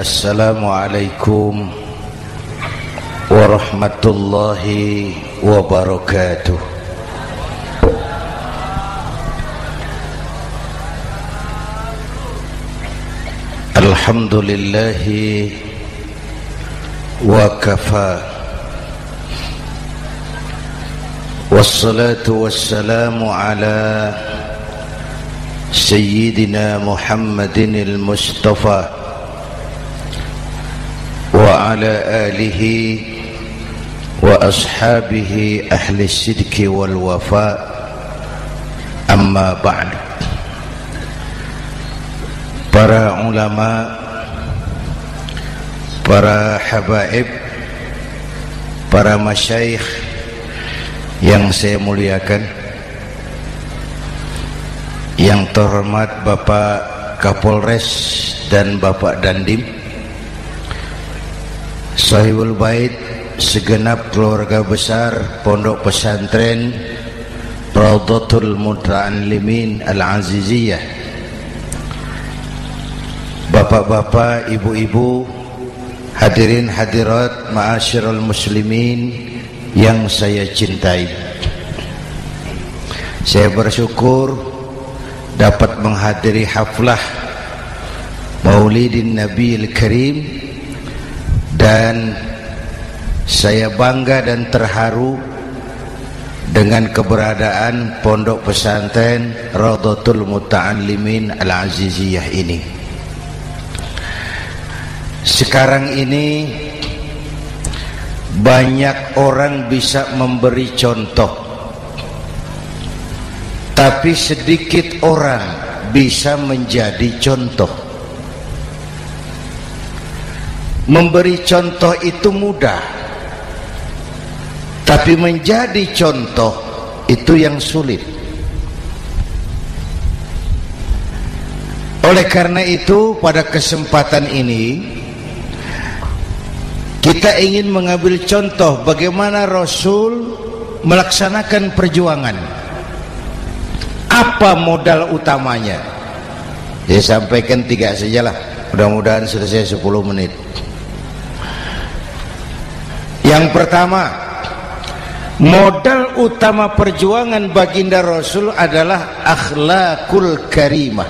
Assalamualaikum warahmatullahi wabarakatuh. Alhamdulillahi wa kafa, wassalatu wassalamu ala sayyidina Muhammadin al-Mustafa wa ala alihi wa ashabihi ahli sidqi wal wafa, amma ba'd. Para ulama, para habaib, para masyayikh yang saya muliakan, yang terhormat Bapak Kapolres dan Bapak Dandim, Sahibul Bait, segenap keluarga besar Pondok Pesantren Raudhatul Muta'allimin Al-Aziziyah, bapak-bapak, ibu-ibu, hadirin hadirat ma'asyiral muslimin yang saya cintai. Saya bersyukur dapat menghadiri haflah Maulidin Nabiil Karim, dan saya bangga dan terharu dengan keberadaan Pondok Pesantren Raudhatul Muta'allimin Al-Aziziyah ini. Sekarang ini banyak orang bisa memberi contoh, tapi sedikit orang bisa menjadi contoh. Memberi contoh itu mudah, tapi menjadi contoh itu yang sulit. Oleh karena itu, pada kesempatan ini kita ingin mengambil contoh bagaimana Rasul melaksanakan perjuangan. Apa modal utamanya? Saya sampaikan 3 sajalah, mudah-mudahan selesai 10 menit. Yang pertama, modal utama perjuangan baginda Rasul adalah akhlakul karimah.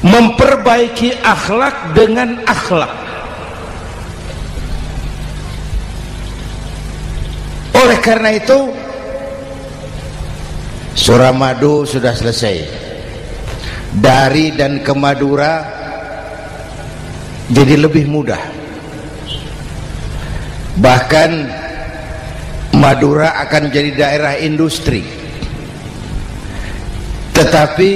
Memperbaiki akhlak dengan akhlak. Oleh karena itu, surah Madu sudah selesai. Dari dan ke Madura jadi lebih mudah. Bahkan Madura akan jadi daerah industri. Tetapi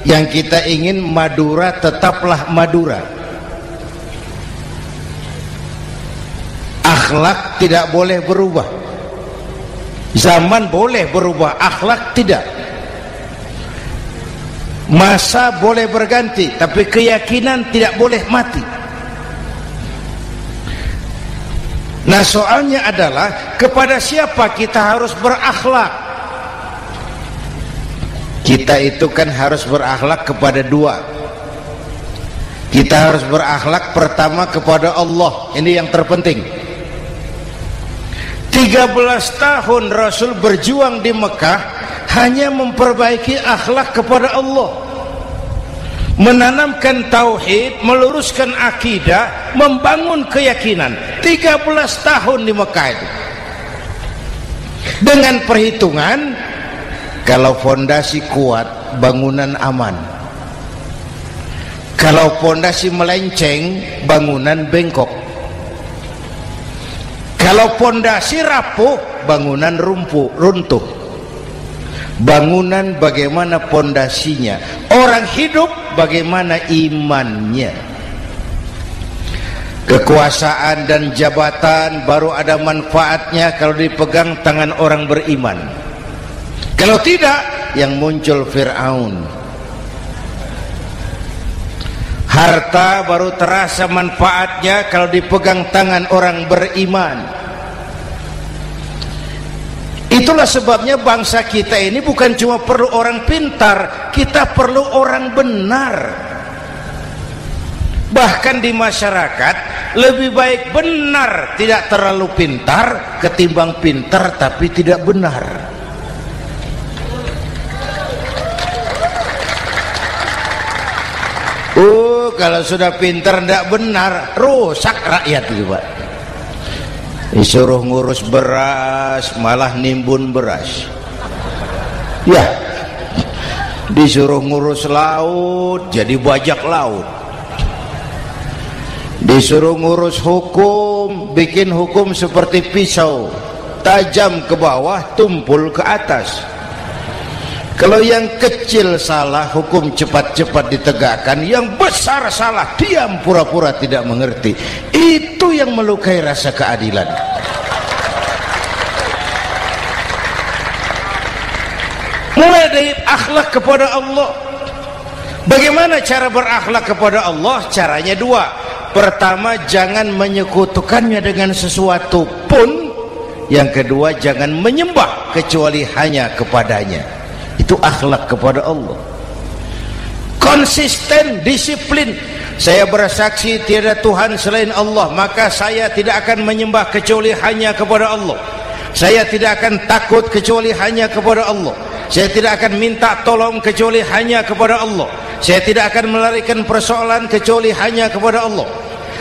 yang kita ingin, Madura tetaplah Madura. Akhlak tidak boleh berubah. Zaman boleh berubah, akhlak tidak. Masa boleh berganti, tapi keyakinan tidak boleh mati. Nah, soalnya adalah kepada siapa kita harus berakhlak? Kita itu kan harus berakhlak kepada 2. Kita harus berakhlak pertama kepada Allah. Ini yang terpenting. 13 tahun Rasul berjuang di Mekah hanya memperbaiki akhlak kepada Allah, menanamkan tauhid, meluruskan akidah, membangun keyakinan. 13 tahun di Mekah itu, dengan perhitungan kalau fondasi kuat, bangunan aman. Kalau fondasi melenceng, bangunan bengkok. Kalau fondasi rapuh, bangunan runtuh. Bangunan bagaimana fondasinya? Orang hidup bagaimana imannya? Kekuasaan dan jabatan baru ada manfaatnya kalau dipegang tangan orang beriman. Kalau tidak, yang muncul Fir'aun. Harta baru terasa manfaatnya kalau dipegang tangan orang beriman. Itulah sebabnya bangsa kita ini bukan cuma perlu orang pintar, kita perlu orang benar. Bahkan di masyarakat lebih baik benar tidak terlalu pintar ketimbang pintar tapi tidak benar. Kalau sudah pintar tidak benar, rusak rakyat itu Pak. Disuruh ngurus beras malah nimbun beras. Ya, disuruh ngurus laut jadi bajak laut. Disuruh ngurus hukum, bikin hukum seperti pisau, tajam ke bawah, tumpul ke atas. Kalau yang kecil salah, hukum cepat-cepat ditegakkan. Yang besar salah, diam pura-pura tidak mengerti. Itu yang melukai rasa keadilan. Mulai dari akhlak kepada Allah. Bagaimana cara berakhlak kepada Allah? Caranya dua. Pertama, jangan menyekutukannya dengan sesuatu pun. Yang kedua, jangan menyembah kecuali hanya kepadanya. Itu akhlak kepada Allah. Konsisten, disiplin. Saya bersaksi tiada Tuhan selain Allah, maka saya tidak akan menyembah kecuali hanya kepada Allah. Saya tidak akan takut kecuali hanya kepada Allah. Saya tidak akan minta tolong kecuali hanya kepada Allah. Saya tidak akan melarikan persoalan kecuali hanya kepada Allah.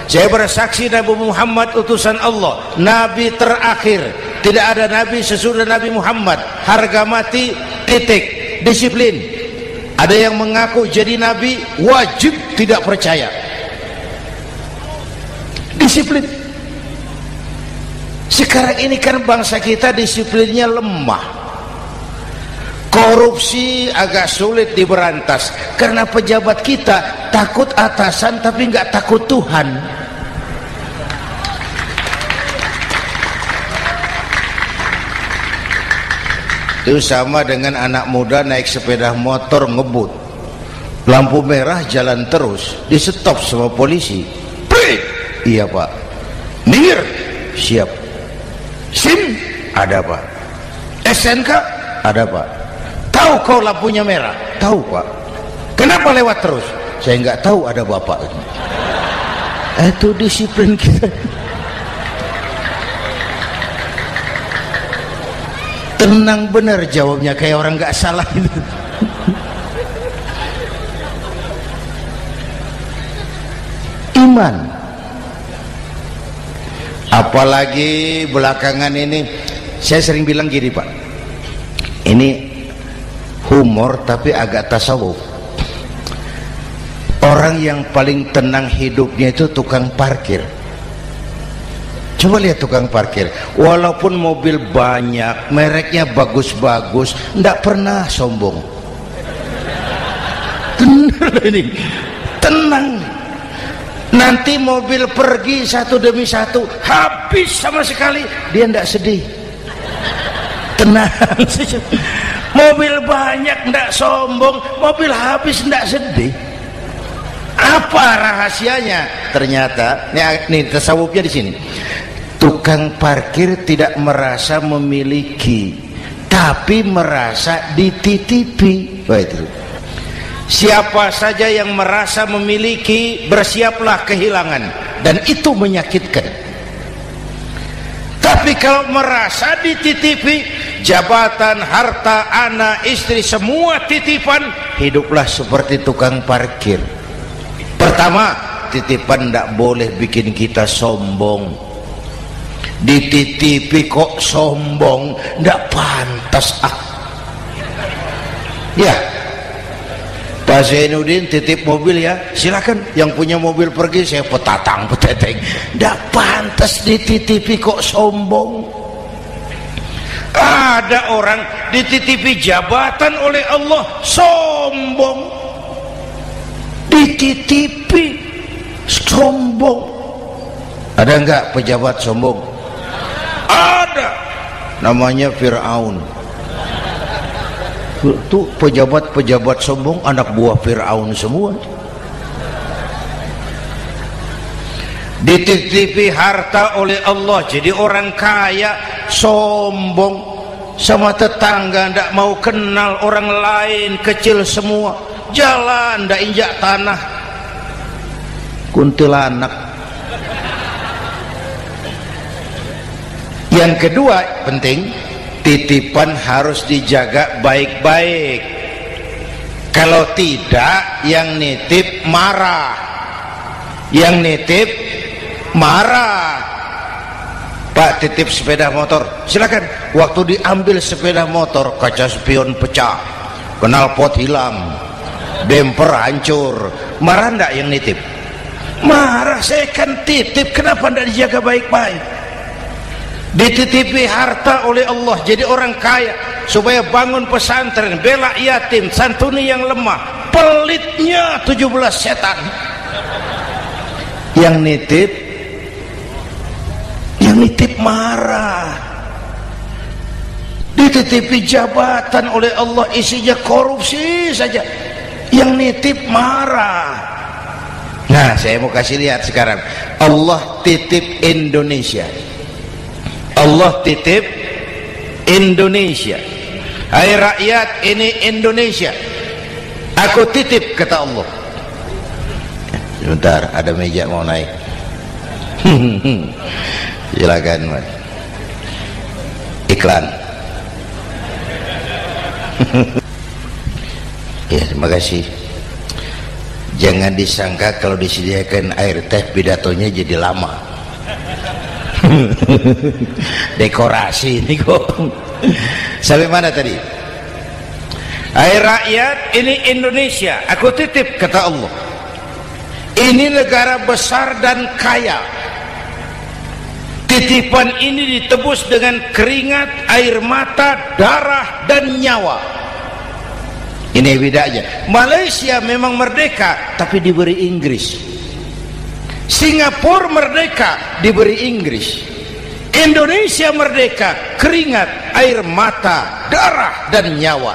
Saya bersaksi Nabi Muhammad utusan Allah, Nabi terakhir. Tidak ada Nabi sesudah Nabi Muhammad. Harga mati, titik. Disiplin. Ada yang mengaku jadi Nabi, wajib tidak percaya. Disiplin. Sekarang ini kan bangsa kita disiplinnya lemah. Korupsi agak sulit diberantas karena pejabat kita takut atasan tapi nggak takut Tuhan. Itu sama dengan anak muda naik sepeda motor ngebut, lampu merah jalan terus, di stop sama polisi. Prit, iya Pak. Minggir, siap. SIM ada Pak. SNK ada Pak. Tahu kau lampunya merah? Tahu Pak. Kenapa lewat terus? Saya nggak tahu, ada Bapak. Itu disiplin kita. Tenang benar jawabnya, kayak orang nggak salah itu. Iman. Apalagi belakangan ini saya sering bilang gini Pak, ini humor tapi agak tasawuf. Orang yang paling tenang hidupnya itu tukang parkir. Coba lihat tukang parkir, walaupun mobil banyak, mereknya bagus-bagus, tidak pernah sombong. Tenang. Nanti mobil pergi satu demi satu, habis sama sekali, dia tidak sedih. Tenang. Mobil banyak tidak sombong, mobil habis tidak sedih. Apa rahasianya? Ternyata, nih tasawufnya di sini. Tukang parkir tidak merasa memiliki, tapi merasa dititipi. Wah, itu. Siapa saja yang merasa memiliki, bersiaplah kehilangan, dan itu menyakitkan. Tapi kalau merasa dititipi, jabatan, harta, anak, istri, semua titipan, hiduplah seperti tukang parkir. Pertama, titipan tidak boleh bikin kita sombong. Dititipi kok sombong, tidak pantas ya. Pak Zainuddin titip mobil ya, silakan. Yang punya mobil pergi, saya petatang peteteng. Tidak pantas dititipi kok sombong. Ada orang dititipi jabatan oleh Allah sombong. Dititipi sombong. Ada enggak pejabat sombong? Ada, namanya Fir'aun. Itu pejabat-pejabat sombong anak buah Fir'aun semua. Dititipi harta oleh Allah, jadi orang kaya sombong, sama tetangga tidak mau kenal orang lain, kecil semua, jalan tidak injak tanah. kuntilanak. Yang kedua penting, titipan harus dijaga baik-baik. Kalau tidak, yang nitip marah. Yang nitip marah. Pak, titip sepeda motor, silakan. Waktu diambil sepeda motor, kaca spion pecah, knalpot hilang, bemper hancur. Marah enggak yang nitip? Marah. Saya kan titip, kenapa enggak dijaga baik-baik? Dititipi harta oleh Allah jadi orang kaya supaya bangun pesantren, bela yatim, santuni yang lemah. Pelitnya 17 setan. Yang nitip marah. Dititipi jabatan oleh Allah isinya korupsi saja, yang nitip marah. Nah, saya mau kasih lihat sekarang. Allah titip Indonesia. Allah titip Indonesia. Hai rakyat, ini Indonesia, aku titip, kata Allah. Sebentar, ada meja mau naik. Silakan, Mas. Iklan. Ya, terima kasih. Jangan disangka kalau disediakan air teh pidatonya jadi lama. Dekorasi ini kok. Sampai mana tadi? Hai rakyat, ini Indonesia, aku titip, kata Allah. Ini negara besar dan kaya. Titipan ini ditebus dengan keringat, air mata, darah, dan nyawa. Ini bedanya. Malaysia memang merdeka, tapi diberi Inggris. Singapura merdeka, diberi Inggris. Indonesia merdeka, keringat, air mata, darah, dan nyawa.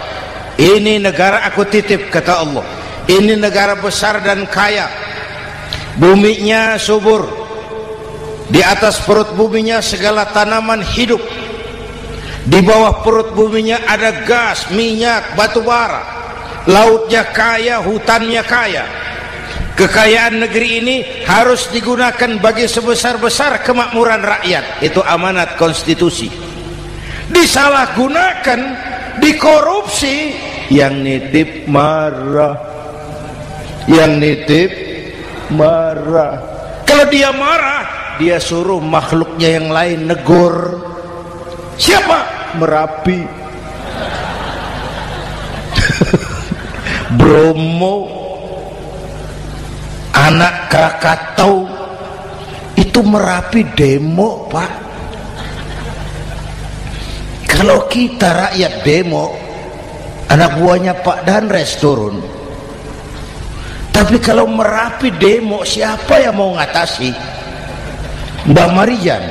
Ini negara aku titip, kata Allah. Ini negara besar dan kaya. Buminya subur. Di atas perut buminya segala tanaman hidup. Di bawah perut buminya ada gas, minyak, batu bara. Lautnya kaya, hutannya kaya. Kekayaan negeri ini harus digunakan bagi sebesar-besar kemakmuran rakyat. Itu amanat konstitusi. Disalahgunakan, dikorupsi, yang nitip marah. Yang nitip marah. Kalau dia marah, dia suruh makhluknya yang lain negur. Siapa? Merapi, Bromo, anak Krakatau. Itu Merapi demo, Pak. Kalau kita rakyat demo, anak buahnya Pak Danres turun. Tapi kalau Merapi demo, siapa yang mau ngatasi? Mbah Marijan.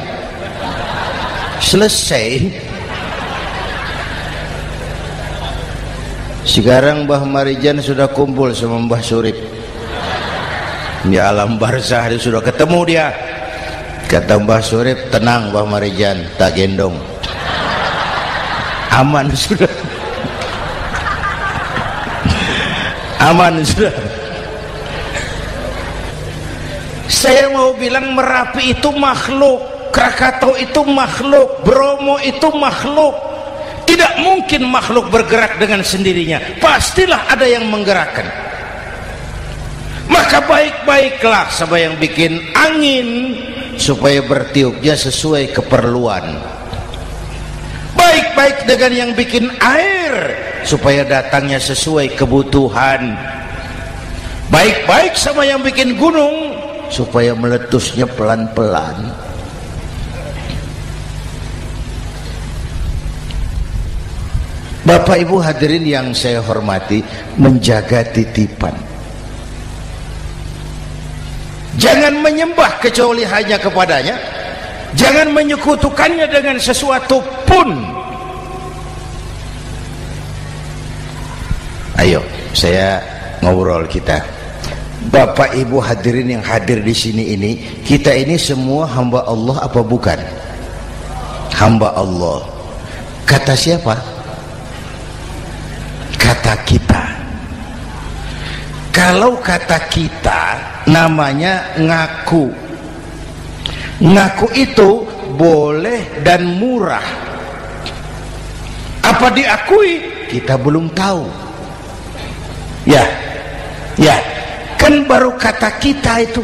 Selesai. Sekarang Mbah Marijan sudah kumpul sama Mbah Surip di alam barzah. Dia sudah ketemu dia. Kata Mbah Surip, tenang Mbah Marijan, tak gendong. Aman sudah. Aman sudah. Saya mau bilang Merapi itu makhluk, Krakatau itu makhluk, Bromo itu makhluk. Tidak mungkin makhluk bergerak dengan sendirinya, pastilah ada yang menggerakkan. Maka baik-baiklah sama yang bikin angin supaya bertiupnya sesuai keperluan. Baik-baik dengan yang bikin air supaya datangnya sesuai kebutuhan. Baik-baik sama yang bikin gunung supaya meletusnya pelan-pelan. Bapak Ibu hadirin yang saya hormati, menjaga titipan. Jangan menyembah kecuali hanya kepadanya. Jangan menyekutukannya dengan sesuatu pun. Ayo, saya ngobrol kita. Bapak Ibu hadirin yang hadir di sini ini, kita ini semua hamba Allah apa bukan? Hamba Allah. Kata siapa? Kata kita. Kalau kata kita namanya ngaku. Ngaku itu boleh dan murah. Apa diakui? Kita belum tahu. Ya, kan baru kata kita itu.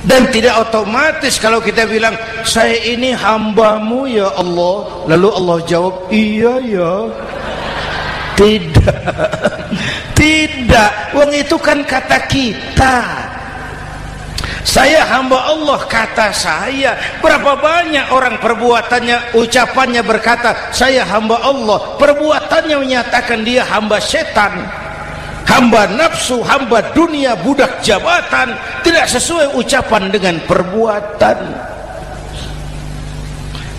Dan tidak otomatis kalau kita bilang saya ini hambamu ya Allah, lalu Allah jawab iya ya. Tidak, wong itu kan kata kita. Saya hamba Allah, kata saya. Berapa banyak orang perbuatannya, ucapannya berkata saya hamba Allah, perbuatannya menyatakan dia hamba setan, hamba nafsu, hamba dunia, budak jabatan. Tidak sesuai ucapan dengan perbuatan.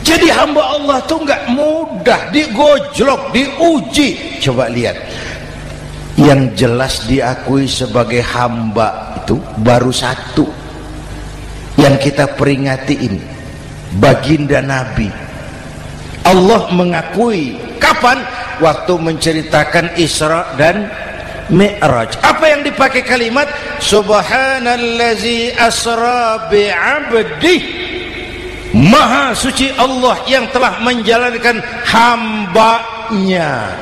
Jadi hamba Allah itu enggak mudah, digojlok, diuji. Coba lihat, yang jelas diakui sebagai hamba itu baru satu yang kita peringati ini, baginda Nabi. Allah mengakui kapan? Waktu menceritakan Isra dan Mi'raj. Apa yang dipakai kalimat? Subhanallazi asra bi'abdih. Maha suci Allah yang telah menjalankan hambanya.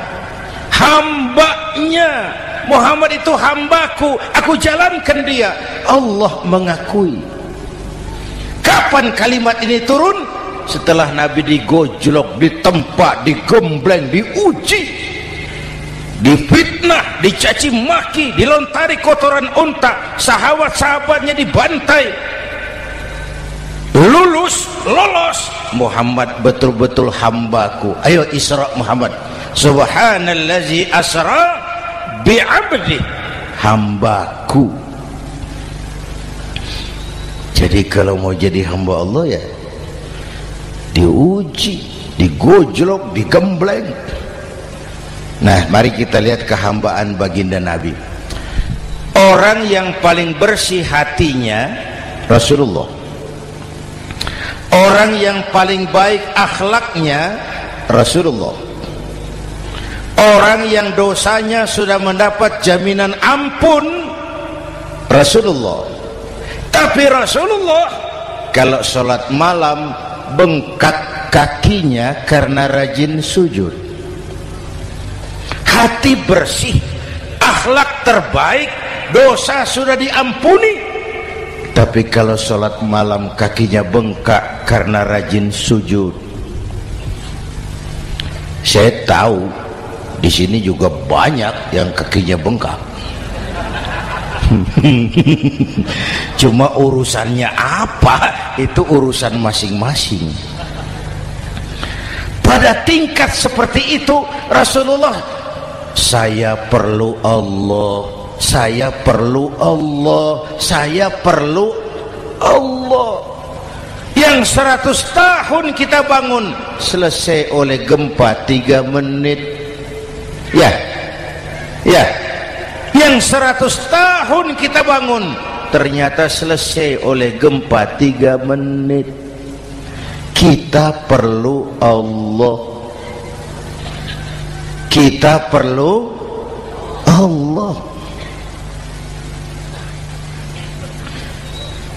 Hambanya. Muhammad itu hambaku, aku jalankan dia. Allah mengakui. Kapan kalimat ini turun? Setelah Nabi digojlok, ditempa, digembleng, diuji, difitnah, dicaci maki, dilontari kotoran unta, sahabat-sahabatnya dibantai. Lolos, Muhammad betul-betul hambaku. Ayo Isra Muhammad. Subhanallazi asra bi'abdi, hambaku. Jadi kalau mau jadi hamba Allah ya diuji, digojlok, digembleng. Nah, mari kita lihat kehambaan baginda Nabi. Orang yang paling bersih hatinya Rasulullah. Orang yang paling baik akhlaknya Rasulullah. Orang yang dosanya sudah mendapat jaminan ampun Rasulullah. Tapi Rasulullah kalau sholat malam bengkak kakinya karena rajin sujud. Hati bersih, akhlak terbaik, dosa sudah diampuni. Tapi kalau sholat malam kakinya bengkak karena rajin sujud. Saya tahu di sini juga banyak yang kakinya bengkak. Cuma urusannya apa, itu urusan masing-masing. Pada tingkat seperti itu Rasulullah, saya perlu Allah, saya perlu Allah, saya perlu Allah. Yang 100 tahun kita bangun selesai oleh gempa 3 menit. Ya, yang 100 tahun kita bangun ternyata selesai oleh gempa 3 menit. Kita perlu Allah, kita perlu Allah.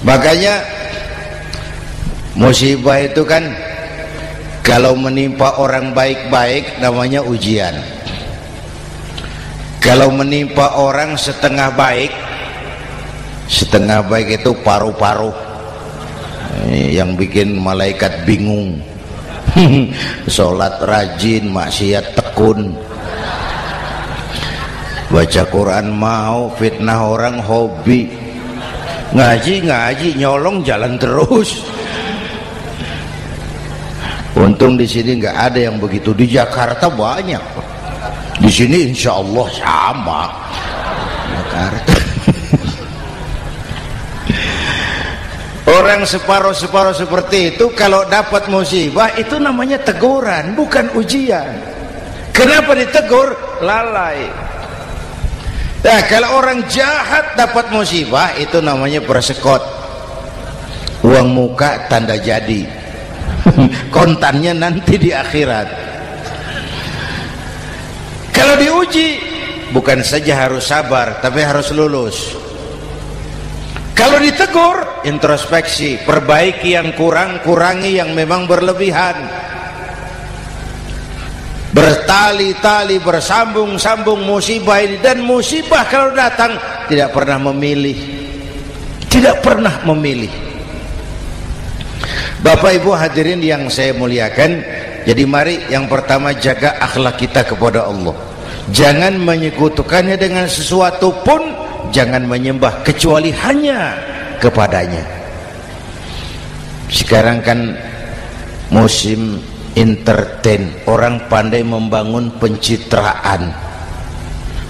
Makanya musibah itu kan kalau menimpa orang baik-baik namanya ujian. Kalau menimpa orang setengah baik itu paru-paru yang bikin malaikat bingung. Sholat rajin, maksiat tekun, baca Quran mau, fitnah orang hobi, ngaji nyolong jalan terus. Untung di sini nggak ada yang begitu. Di Jakarta banyak. Di sini insya Allah sama. Jakarta. Orang separuh-separuh seperti itu kalau dapat musibah itu namanya teguran, bukan ujian. Kenapa ditegur? Lalai. Nah, kalau orang jahat dapat musibah itu namanya persekot. Uang muka tanda jadi. Kontannya nanti di akhirat. Kalau diuji bukan saja harus sabar, tapi harus lulus. Kalau ditegur, introspeksi, perbaiki yang kurang, kurangi yang memang berlebihan. Bertali-tali, bersambung-sambung musibah ini. Dan musibah kalau datang tidak pernah memilih, tidak pernah memilih. Bapak Ibu hadirin yang saya muliakan, jadi mari yang pertama jaga akhlak kita kepada Allah. Jangan menyekutukannya dengan sesuatu pun, jangan menyembah kecuali hanya kepadanya. Sekarang kan musim entertain, orang pandai membangun pencitraan,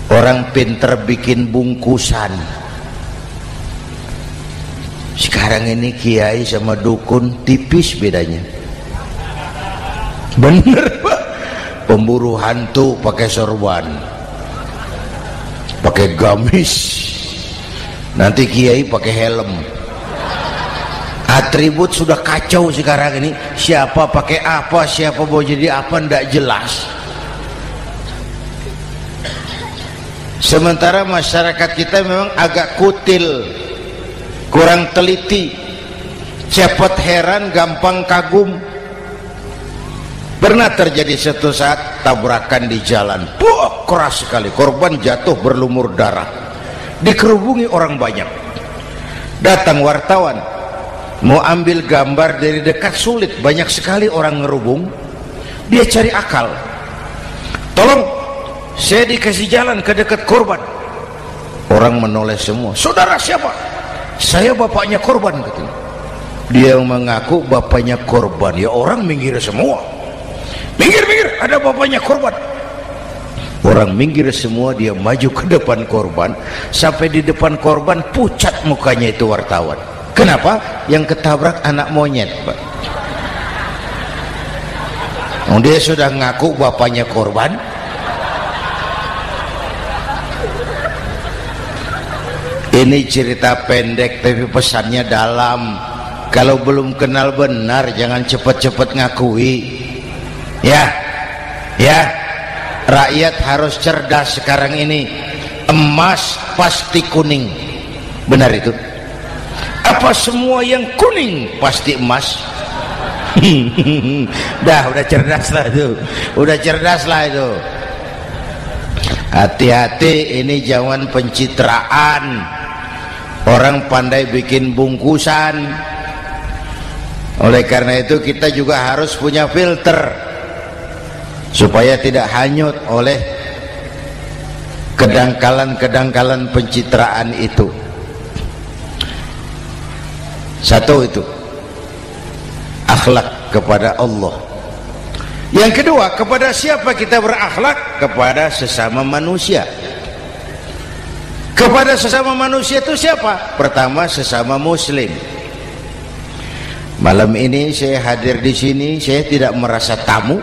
orang pinter bikin bungkusan. Sekarang ini kiai sama dukun tipis bedanya. Bener Pak, pemburu hantu pakai sorban, pakai gamis, nanti kiai pakai helm. Atribut sudah kacau sekarang ini, siapa pakai apa, siapa mau jadi apa, ndak jelas. Sementara masyarakat kita memang agak kutil, kurang teliti, cepat heran, gampang kagum. Pernah terjadi suatu saat tabrakan di jalan, keras sekali, korban jatuh berlumur darah, dikerubungi orang banyak. Datang wartawan mau ambil gambar dari dekat, sulit, banyak sekali orang ngerubung. Dia cari akal, tolong saya dikasih jalan ke dekat korban. Orang menoleh semua, saudara siapa? Saya bapaknya korban, katanya. Dia mengaku bapaknya korban. Ya orang minggir semua, minggir, ada bapaknya korban. Orang minggir semua, dia maju ke depan korban. Sampai di depan korban pucat mukanya itu wartawan. Kenapa? Yang ketabrak anak monyet, Pak. Dia sudah ngaku bapaknya korban. Ini cerita pendek tapi pesannya dalam. Kalau belum kenal benar jangan cepat-cepat ngakui. Ya, rakyat harus cerdas sekarang ini. Emas pasti kuning, benar itu? Apa semua yang kuning pasti emas? udah cerdas lah itu, udah cerdas lah itu. Hati-hati, ini jangan pencitraan. Orang pandai bikin bungkusan. Oleh karena itu kita juga harus punya filter supaya tidak hanyut oleh kedangkalan-kedangkalan pencitraan itu. Satu itu akhlak kepada Allah. Yang kedua, kepada siapa kita berakhlak? Kepada sesama manusia. Kepada sesama manusia itu siapa? Pertama, sesama muslim. Malam ini saya hadir di sini, saya tidak merasa tamu.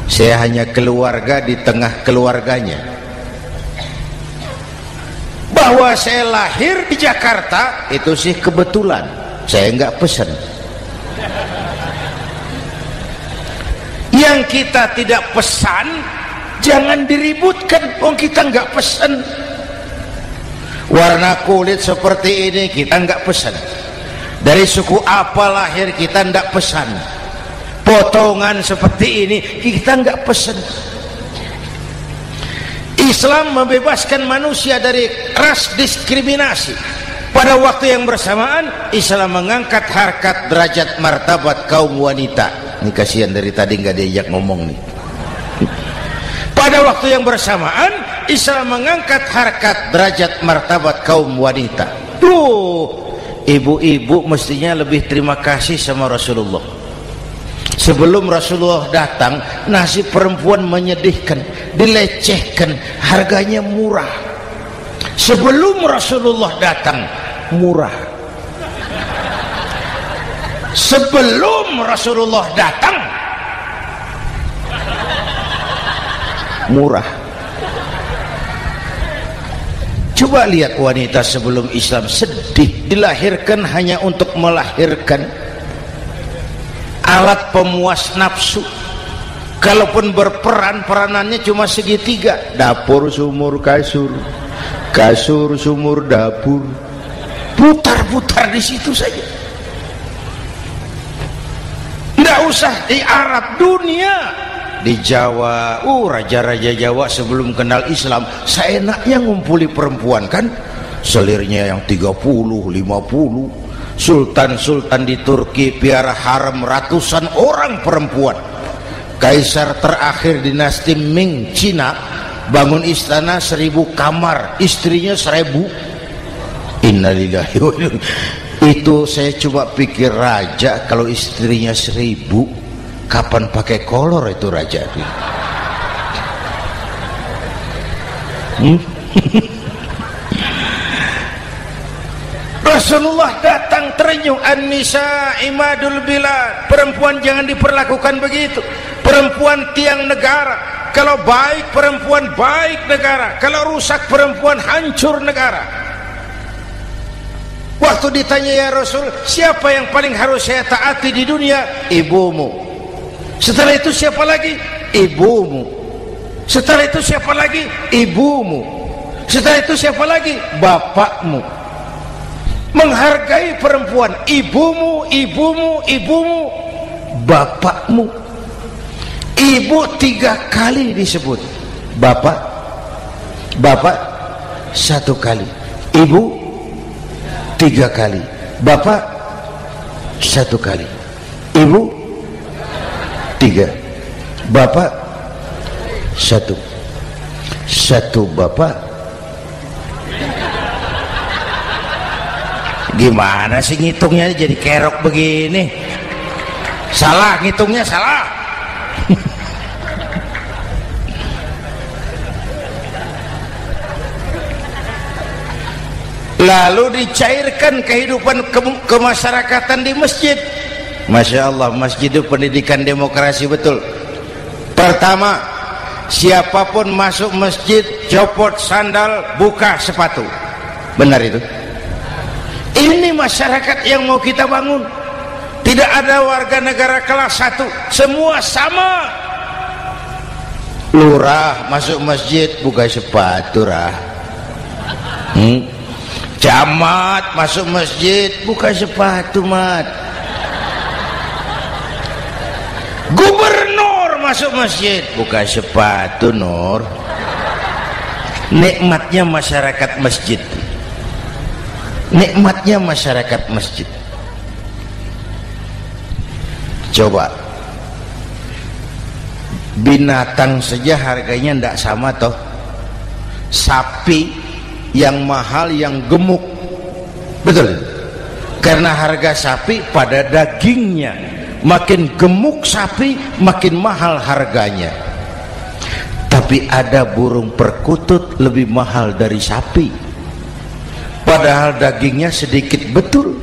Saya hanya keluarga di tengah keluarganya. Bahwa saya lahir di Jakarta itu sih kebetulan. Saya enggak pesan. Yang kita tidak pesan jangan diributkan. Kita enggak pesan. Warna kulit seperti ini kita enggak pesan. Dari suku apa lahir kita enggak pesan. Potongan seperti ini kita enggak pesan. Islam membebaskan manusia dari ras diskriminasi. Pada waktu yang bersamaan Islam mengangkat harkat, derajat, martabat kaum wanita. Ini kasihan dari tadi nggak diajak ngomong nih. Pada waktu yang bersamaan Islam mengangkat harkat, derajat, martabat kaum wanita. Ibu-ibu mestinya lebih terima kasih sama Rasulullah. Sebelum Rasulullah datang, nasib perempuan menyedihkan, dilecehkan, harganya murah. Sebelum Rasulullah datang, murah. Sebelum Rasulullah datang, murah. Coba lihat wanita sebelum Islam, sedih, dilahirkan hanya untuk melahirkan, alat pemuas nafsu. Kalaupun berperan, peranannya cuma segitiga, dapur sumur kasur, kasur sumur dapur, putar-putar di situ saja. Nggak usah di Arab, dunia, di Jawa, raja-raja Jawa sebelum kenal Islam seenaknya ngumpuli perempuan kan, selirnya yang 30, 50. Sultan-sultan di Turki piara harem ratusan orang perempuan. Kaisar terakhir dinasti Ming Cina bangun istana 1000 kamar, istrinya 1000. Innalillahi wa inna. Itu saya coba pikir, raja kalau istrinya 1000, kapan pakai kolor itu raja? Rasulullah datang terenyuh, an-nisa imadul bilad, perempuan jangan diperlakukan begitu, perempuan tiang negara, kalau baik perempuan baik negara, kalau rusak perempuan hancur negara. Waktu ditanya, ya Rasul, siapa yang paling harus saya taati di dunia? Ibumu. Setelah itu siapa lagi? Ibumu. Setelah itu siapa lagi? Ibumu. Setelah itu siapa lagi? Bapakmu. Menghargai perempuan, ibumu, ibumu, ibumu, bapakmu. Ibu 3 kali disebut, bapak 1 kali, ibu 3 kali, bapak 1 kali, ibu 3, bapak 1, 1 bapak. Gimana sih ngitungnya jadi kerok begini? Salah ngitungnya, salah. Lalu dicairkan kehidupan kemasyarakatan di masjid. Masya Allah, masjid itu pendidikan demokrasi betul. Pertama, siapapun masuk masjid copot sandal, buka sepatu. Benar itu? Ini masyarakat yang mau kita bangun. Tidak ada warga negara kelas 1, semua sama. Lurah masuk masjid buka sepatu, Camat masuk masjid buka sepatu, mat. Gubernur masuk masjid buka sepatu, Nur. Nikmatnya masyarakat masjid, nikmatnya masyarakat masjid. Coba binatang saja harganya tidak sama toh. Sapi yang mahal yang gemuk, betul, karena harga sapi pada dagingnya. Makin gemuk sapi makin mahal harganya. Tapi ada burung perkutut lebih mahal dari sapi, padahal dagingnya sedikit, betul.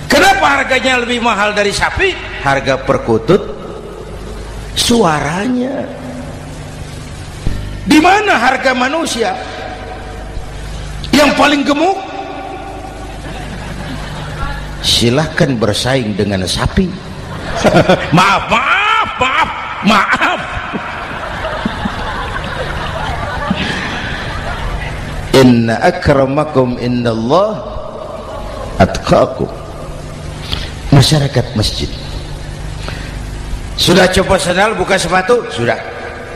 Kenapa harganya lebih mahal dari sapi? Harga perkutut suaranya. Di mana harga manusia yang paling gemuk? Silahkan bersaing dengan sapi. Maaf. Inna akramakum indallah atqakum. Masyarakat masjid sudah copot sandal, buka sepatu, sudah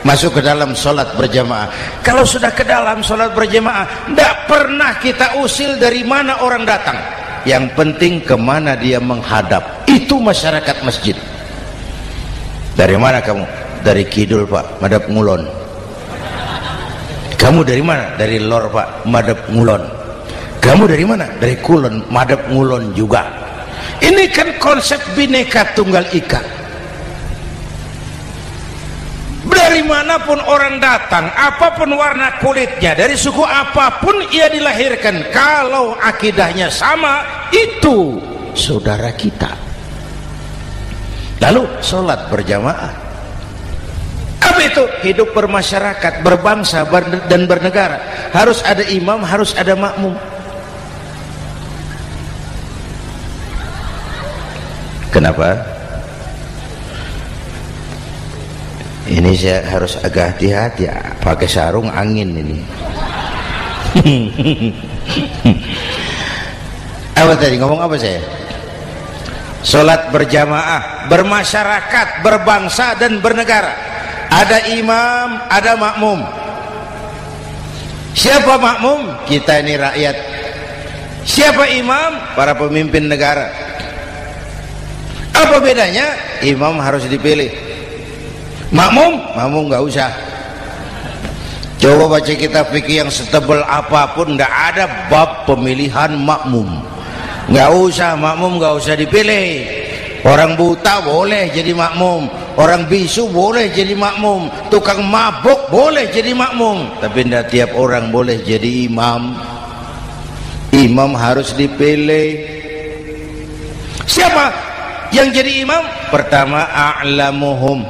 masuk ke dalam sholat berjamaah. Kalau sudah ke dalam sholat berjamaah, tidak pernah kita usil dari mana orang datang, yang penting kemana dia menghadap. Itu masyarakat masjid. Dari mana kamu? Dari kidul, Pak, madhab ngulon. Kamu dari mana? Dari lor, Pak, madhab ngulon. Kamu dari mana? Dari kulon, madhab ngulon juga. Ini kan konsep Bhinneka Tunggal Ika. Dari manapun orang datang, apapun warna kulitnya, dari suku apapun ia dilahirkan, kalau akidahnya sama, itu saudara kita. Lalu sholat berjamaah. Apa itu? Hidup bermasyarakat, berbangsa dan bernegara. Harus ada imam, harus ada makmum. Kenapa? Ini saya harus agak hati-hati ya, pakai sarung angin ini. Apa tadi ngomong apa saya? Sholat berjamaah, bermasyarakat, berbangsa dan bernegara. Ada imam, ada makmum. Siapa makmum? Kita ini rakyat. Siapa imam? Para pemimpin negara. Apa bedanya? Imam harus dipilih. Makmum nggak usah. Coba baca kitab fikih yang setebal apapun, nggak ada bab pemilihan makmum. Nggak usah, makmum nggak usah dipilih. Orang buta boleh jadi makmum, orang bisu boleh jadi makmum, tukang mabuk boleh jadi makmum, tapi tidak tiap orang boleh jadi imam. Imam harus dipilih. Siapa yang jadi imam? Pertama, a'lamuhum,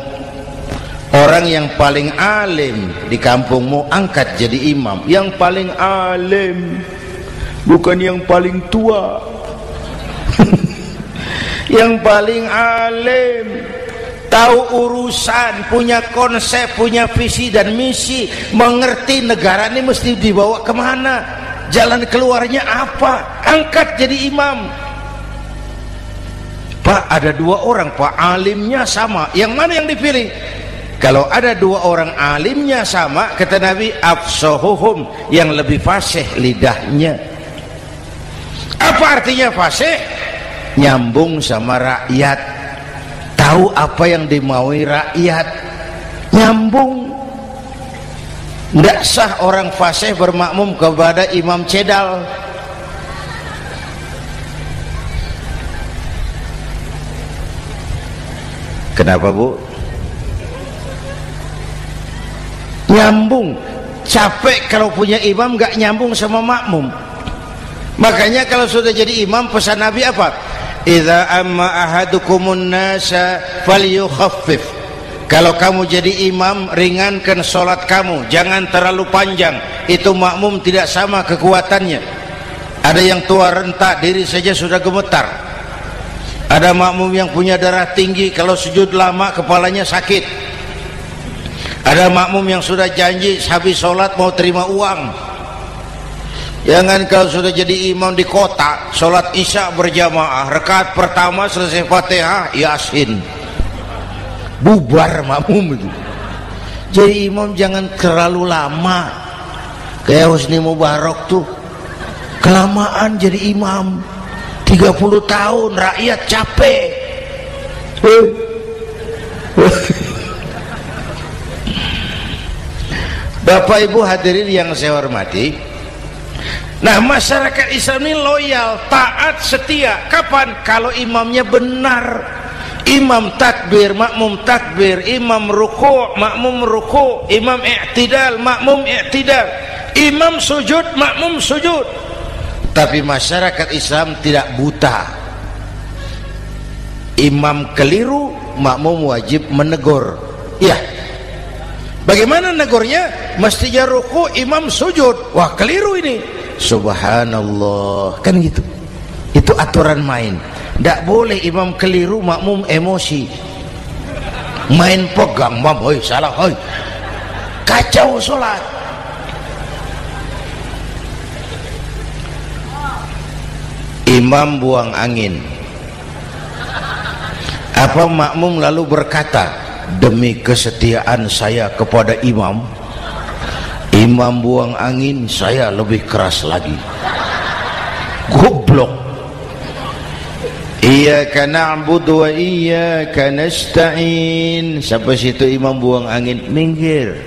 orang yang paling alim di kampungmu angkat jadi imam. Yang paling alim, bukan yang paling tua. Yang paling alim, tahu urusan, punya konsep, punya visi dan misi, mengerti negara ini mesti dibawa kemana, jalan keluarnya apa, angkat jadi imam. Pak, ada dua orang Pak, alimnya sama, yang mana yang dipilih? Kalau ada dua orang alimnya sama, kata Nabi, afsahuhum, yang lebih fasih lidahnya. Apa artinya fasih? Nyambung sama rakyat, tahu apa yang dimaui rakyat, nyambung. Tidak sah orang fasih bermakmum kepada imam cedal. Kenapa Bu? Nyambung. Capek kalau punya imam gak nyambung sama makmum. Makanya kalau sudah jadi imam, pesan Nabi apa? Idza amma ahadukumun nasa falyukhaffif. Kalau kamu jadi imam, ringankan sholat kamu, jangan terlalu panjang. Itu makmum tidak sama kekuatannya. Ada yang tua renta, diri saja sudah gemetar. Ada makmum yang punya darah tinggi, kalau sujud lama kepalanya sakit. Ada makmum yang sudah janji habis sholat mau terima uang. Jangan kalau sudah jadi imam di kota, sholat isya berjamaah, rakaat pertama selesai Fatihah, Yasin, bubar makmum itu. Jadi imam jangan terlalu lama, kayak Husni Mubarak tuh, kelamaan jadi imam, 30 tahun, rakyat capek. Bapak Ibu hadirin yang saya hormati, nah masyarakat Islam ini loyal, taat, setia. Kapan? Kalau imamnya benar. Imam takbir, makmum takbir, imam ruku', makmum ruku', imam i'tidal, makmum i'tidal, imam sujud, makmum sujud. Tapi masyarakat Islam tidak buta. Imam keliru, makmum wajib menegur. Ya. Bagaimana negurnya? Mestinya ruku', imam sujud. Wah, keliru ini. Subhanallah, kan gitu. Itu aturan main. Tidak boleh imam keliru, makmum emosi, main pegang, mam, hoi salah, hoi, kacau sholat. Imam buang angin, apa makmum lalu berkata, demi kesetiaan saya kepada imam, imam buang angin, saya lebih keras lagi. Goblok. Iyyaka na'budu wa iyyaka nasta'in. Sampai situ imam buang angin, minggir.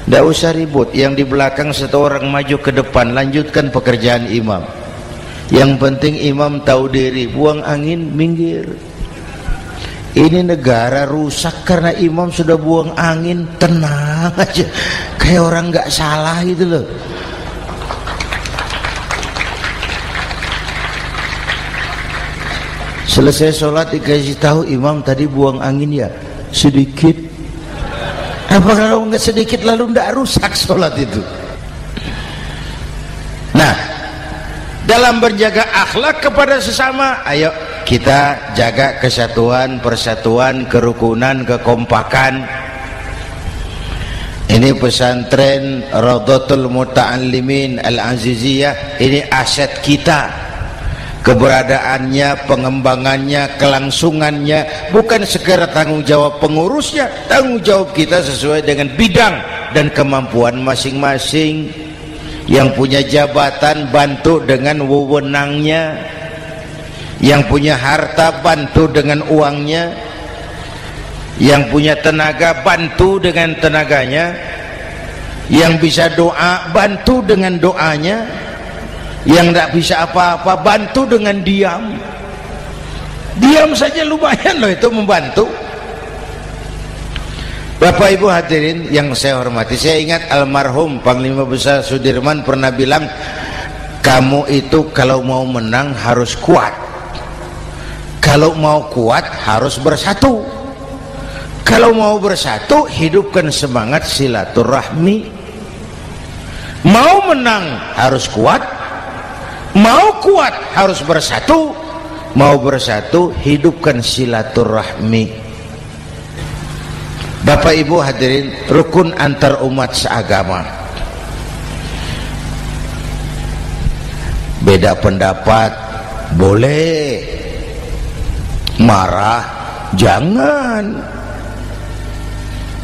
Tidak usah ribut. Yang di belakang satu orang maju ke depan, lanjutkan pekerjaan imam. Yang penting imam tahu diri, buang angin, minggir. Ini negara rusak karena imam sudah buang angin. Tenang aja, kayak orang nggak salah gitu loh. Selesai sholat dikasih tahu, imam tadi buang angin ya sedikit. Apa kalau nggak sedikit lalu nggak rusak sholat itu? Nah, dalam berjaga akhlak kepada sesama, ayo kita jaga kesatuan, persatuan, kerukunan, kekompakan. Ini pesantren Raudhatul Muta'allimin Al-Aziziyah, ini aset kita. Keberadaannya, pengembangannya, kelangsungannya bukan sekedar tanggung jawab pengurusnya, tanggung jawab kita sesuai dengan bidang dan kemampuan masing-masing. Yang punya jabatan bantu dengan wewenangnya, yang punya harta bantu dengan uangnya, yang punya tenaga bantu dengan tenaganya, yang bisa doa bantu dengan doanya, yang tidak bisa apa-apa bantu dengan diam. Diam saja lumayan loh itu membantu. Bapak Ibu hadirin yang saya hormati, saya ingat almarhum Panglima Besar Sudirman pernah bilang, kamu itu kalau mau menang harus kuat, kalau mau kuat harus bersatu, kalau mau bersatu hidupkan semangat silaturahmi. Mau menang harus kuat, mau kuat harus bersatu, mau bersatu hidupkan silaturahmi. Bapak Ibu hadirin, rukun antar umat seagama. Beda pendapat boleh, marah jangan.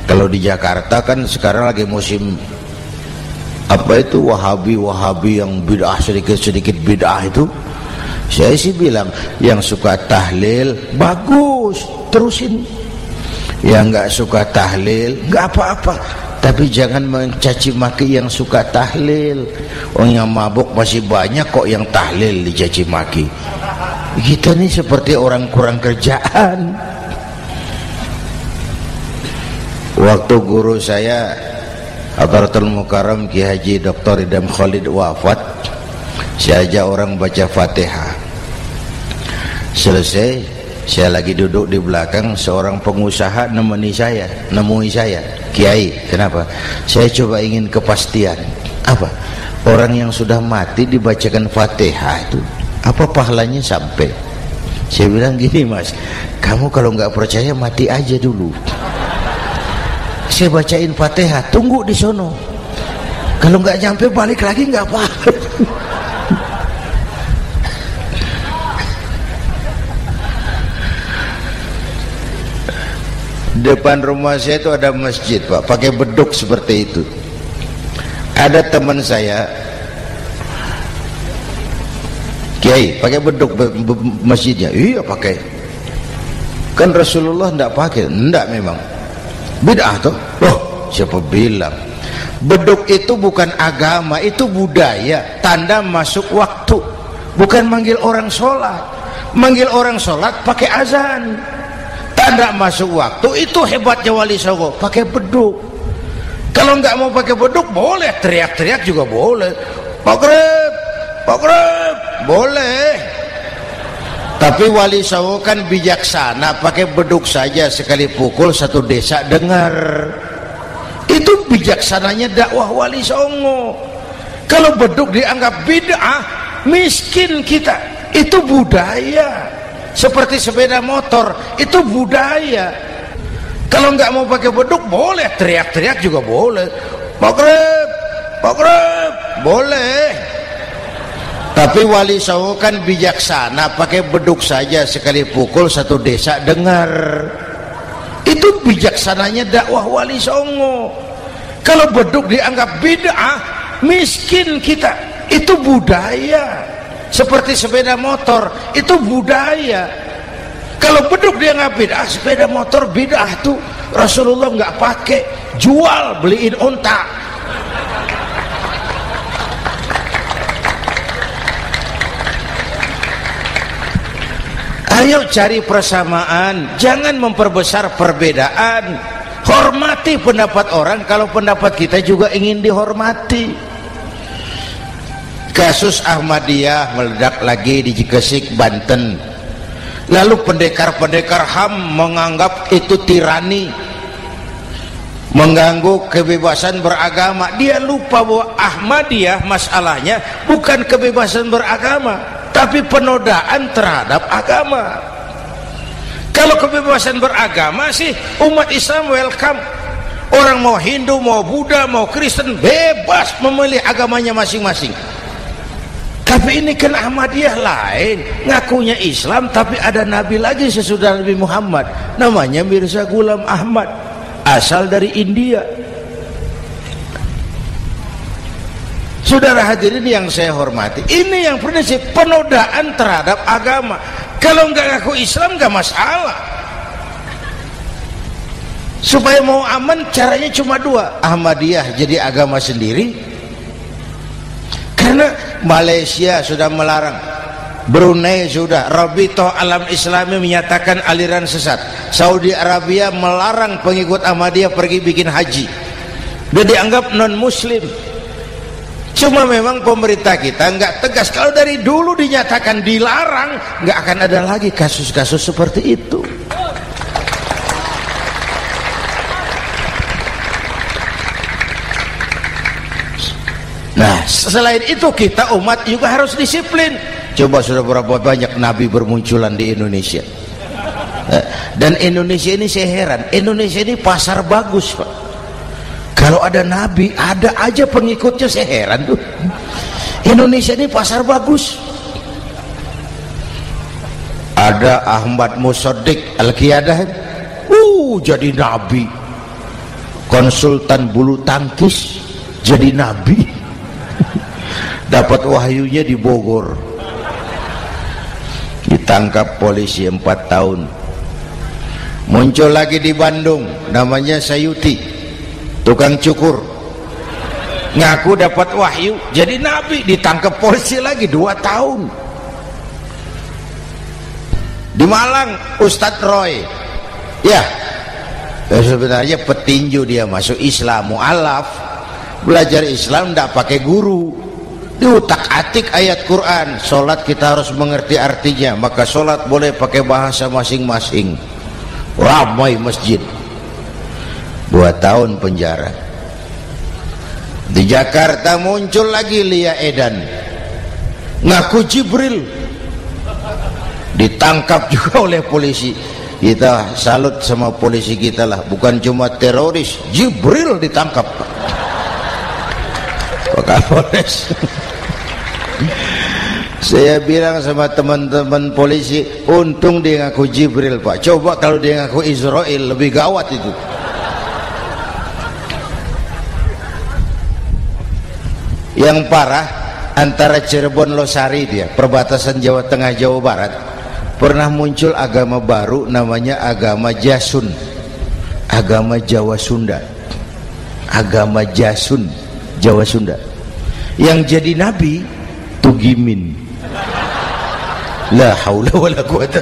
Kalau di Jakarta kan sekarang lagi musim apa itu wahabi yang bid'ah, sedikit bid'ah itu. Saya sih bilang yang suka tahlil bagus, terusin. Yang nggak suka tahlil nggak apa-apa, tapi jangan mencaci maki yang suka tahlil. Orang yang mabuk masih banyak kok yang tahlil dicaci maki. Kita nih seperti orang kurang kerjaan. Waktu guru saya Hadratul Mukarram Ki Haji Dr. Idham Khalid wafat, saya ajak orang baca Fatihah. Selesai, saya lagi duduk di belakang, seorang pengusaha nemui saya, Kiai, kenapa? Saya coba ingin kepastian. Apa? Orang yang sudah mati dibacakan Fatihah itu, apa pahalanya sampai? Saya bilang gini, Mas, kamu kalau nggak percaya mati aja dulu. Saya bacain Fatihah, tunggu di sono. Kalau nggak nyampe balik lagi nggak apa-apa. Depan rumah saya itu ada masjid, Pak, pakai beduk seperti itu. Ada teman saya, Kiai, pakai beduk masjidnya. Iya pakai. Kan Rasulullah enggak pakai. Enggak memang. Bid'ah tuh. Loh, siapa bilang? Beduk itu bukan agama, itu budaya, tanda masuk waktu. Bukan manggil orang sholat. Manggil orang sholat pakai azan. Tanda masuk waktu, itu hebatnya Wali Songo, pakai beduk. Kalau nggak mau pakai beduk boleh, teriak-teriak juga boleh. Maghrib, boleh. Tapi Wali Songo kan bijaksana, pakai beduk saja sekali pukul satu desa dengar. Itu bijaksananya dakwah Wali Songo. Kalau beduk dianggap bid'ah, miskin kita. Itu budaya. Seperti sepeda motor, itu budaya. Kalau nggak mau pakai beduk boleh, teriak-teriak juga boleh. Maghrib, boleh. Tapi Wali Songo kan bijaksana, pakai beduk saja sekali pukul satu desa dengar. Itu bijaksananya dakwah Wali Songo. Kalau beduk dianggap bid'ah, miskin kita. Itu budaya. Seperti sepeda motor, itu budaya. Kalau beduk dia nggak bid'ah, sepeda motor bid'ah tuh. Rasulullah nggak pakai, jual, beliin unta. Ayo cari persamaan, jangan memperbesar perbedaan. Hormati pendapat orang kalau pendapat kita juga ingin dihormati. Kasus Ahmadiyah meledak lagi di Cikesik, Banten. Lalu pendekar-pendekar HAM menganggap itu tirani, mengganggu kebebasan beragama. Dia lupa bahwa Ahmadiyah masalahnya bukan kebebasan beragama, tapi penodaan terhadap agama. Kalau kebebasan beragama sih umat Islam welcome. Orang mau Hindu, mau Buddha, mau Kristen bebas memilih agamanya masing-masing. Tapi ini kan Ahmadiyah lain, ngakunya Islam tapi ada nabi lagi sesudah Nabi Muhammad, namanya Mirza Ghulam Ahmad, asal dari India. Saudara hadirin yang saya hormati, ini yang prinsip penodaan terhadap agama. Kalau nggak ngaku Islam nggak masalah. Supaya mau aman caranya cuma dua, Ahmadiyah jadi agama sendiri, karena Malaysia sudah melarang, Brunei sudah, Rabitoh Alam Islami menyatakan aliran sesat, Saudi Arabia melarang pengikut Ahmadiyah pergi bikin haji, dia dianggap non muslim. Cuma memang pemerintah kita nggak tegas. Kalau dari dulu dinyatakan dilarang, nggak akan ada lagi kasus-kasus seperti itu. Nah, selain itu kita umat juga harus disiplin. Coba sudah berapa banyak nabi bermunculan di Indonesia. Dan Indonesia ini saya heran, Indonesia ini pasar bagus, Pak. Kalau ada nabi, ada aja pengikutnya, saya heran tuh. Indonesia ini pasar bagus. Ada Ahmad Musaddiq Al-Qiyadah, jadi nabi. Konsultan bulu tangkis jadi nabi. Dapat wahyunya di Bogor, ditangkap polisi 4 tahun. Muncul lagi di Bandung, namanya Sayuti, tukang cukur, ngaku dapat wahyu jadi nabi, ditangkap polisi lagi 2 tahun. Di Malang Ustadz Roy, ya sebenarnya petinju, dia masuk Islam, mu'alaf, belajar Islam tidak pakai guru, diutak-atik ayat Quran. Sholat kita harus mengerti artinya, maka sholat boleh pakai bahasa masing-masing. Ramai masjid, 2 tahun penjara. Di Jakarta muncul lagi Lia Edan, ngaku Jibril, ditangkap juga oleh polisi. Kita salut sama polisi kita lah, bukan cuma teroris, Jibril ditangkap Pak Kapolres. Saya bilang sama teman-teman polisi, untung dia ngaku Jibril, Pak. Coba kalau dia ngaku Israel, lebih gawat itu. Yang parah, antara Cirebon Losari, dia perbatasan Jawa Tengah Jawa Barat, pernah muncul agama baru namanya agama Jasun, agama Jawa Sunda, agama Jasun Jawa Sunda. Yang jadi nabi Tugimin. La haula wala quwata.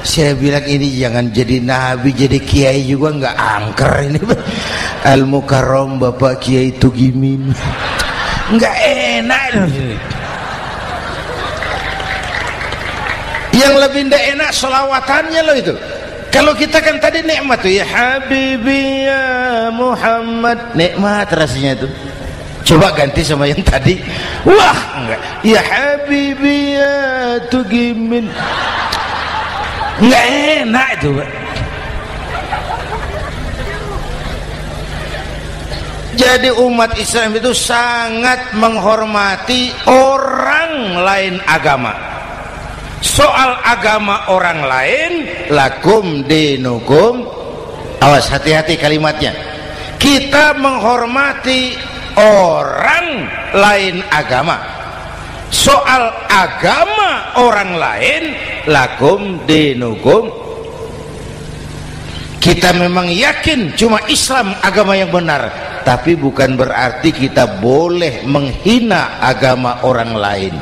Saya bilang ini jangan jadi nabi, jadi kiai juga nggak angker ini. Al-Mukarram Bapak Kiai Tugimin, nggak enak. Yang lebih ndak enak selawatannya loh itu. Kalau kita kan tadi nikmat tuh, ya Habibi ya Muhammad, nikmat rasanya itu. Coba ganti sama yang tadi, wah enggak, ya Habibi ya Tugimin, enggak enak itu, Pak. Jadi umat Islam itu sangat menghormati orang lain agama. Soal agama orang lain, lakum dinukum, awas hati-hati kalimatnya. Kita menghormati orang lain agama. Soal agama orang lain, lakum dinukum. Kita memang yakin cuma Islam agama yang benar, tapi bukan berarti kita boleh menghina agama orang lain.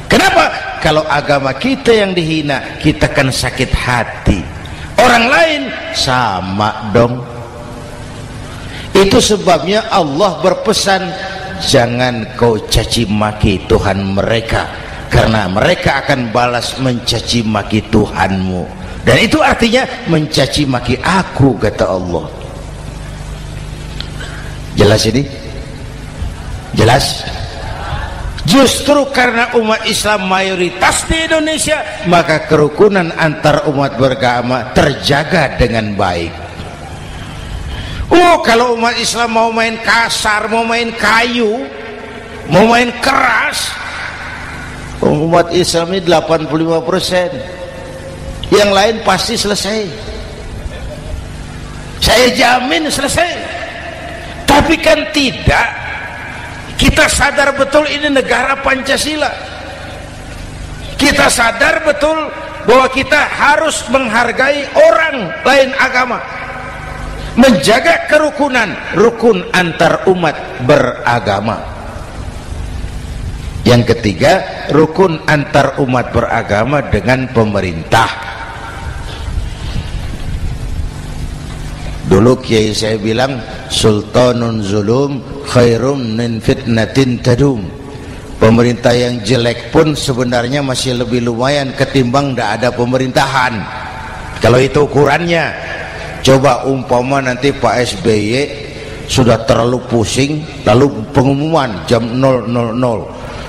Kenapa? Kalau agama kita yang dihina, kita kan sakit hati. Orang lain sama dong. Itu sebabnya Allah berpesan, jangan kau caci maki Tuhan mereka, karena mereka akan balas mencaci maki Tuhanmu. Dan itu artinya mencaci maki aku, kata Allah. Jelas ini? Jelas? Justru karena umat Islam mayoritas di Indonesia, maka kerukunan antar umat beragama terjaga dengan baik. Oh, kalau umat Islam mau main kasar, mau main kayu, mau main keras, umat Islam ini 85%, yang lain pasti selesai. Saya jamin selesai. Tapi kan tidak. Kita sadar betul ini negara Pancasila. Kita sadar betul bahwa kita harus menghargai orang lain agama, menjaga kerukunan, rukun antar umat beragama. Yang ketiga, rukun antar umat beragama dengan pemerintah. Dulu kiai saya bilang, sultanun zulum khairum min fitnatin tadum. Pemerintah yang jelek pun sebenarnya masih lebih lumayan ketimbang tidak ada pemerintahan. Kalau itu ukurannya. Coba umpama nanti Pak SBY sudah terlalu pusing, lalu pengumuman jam 000,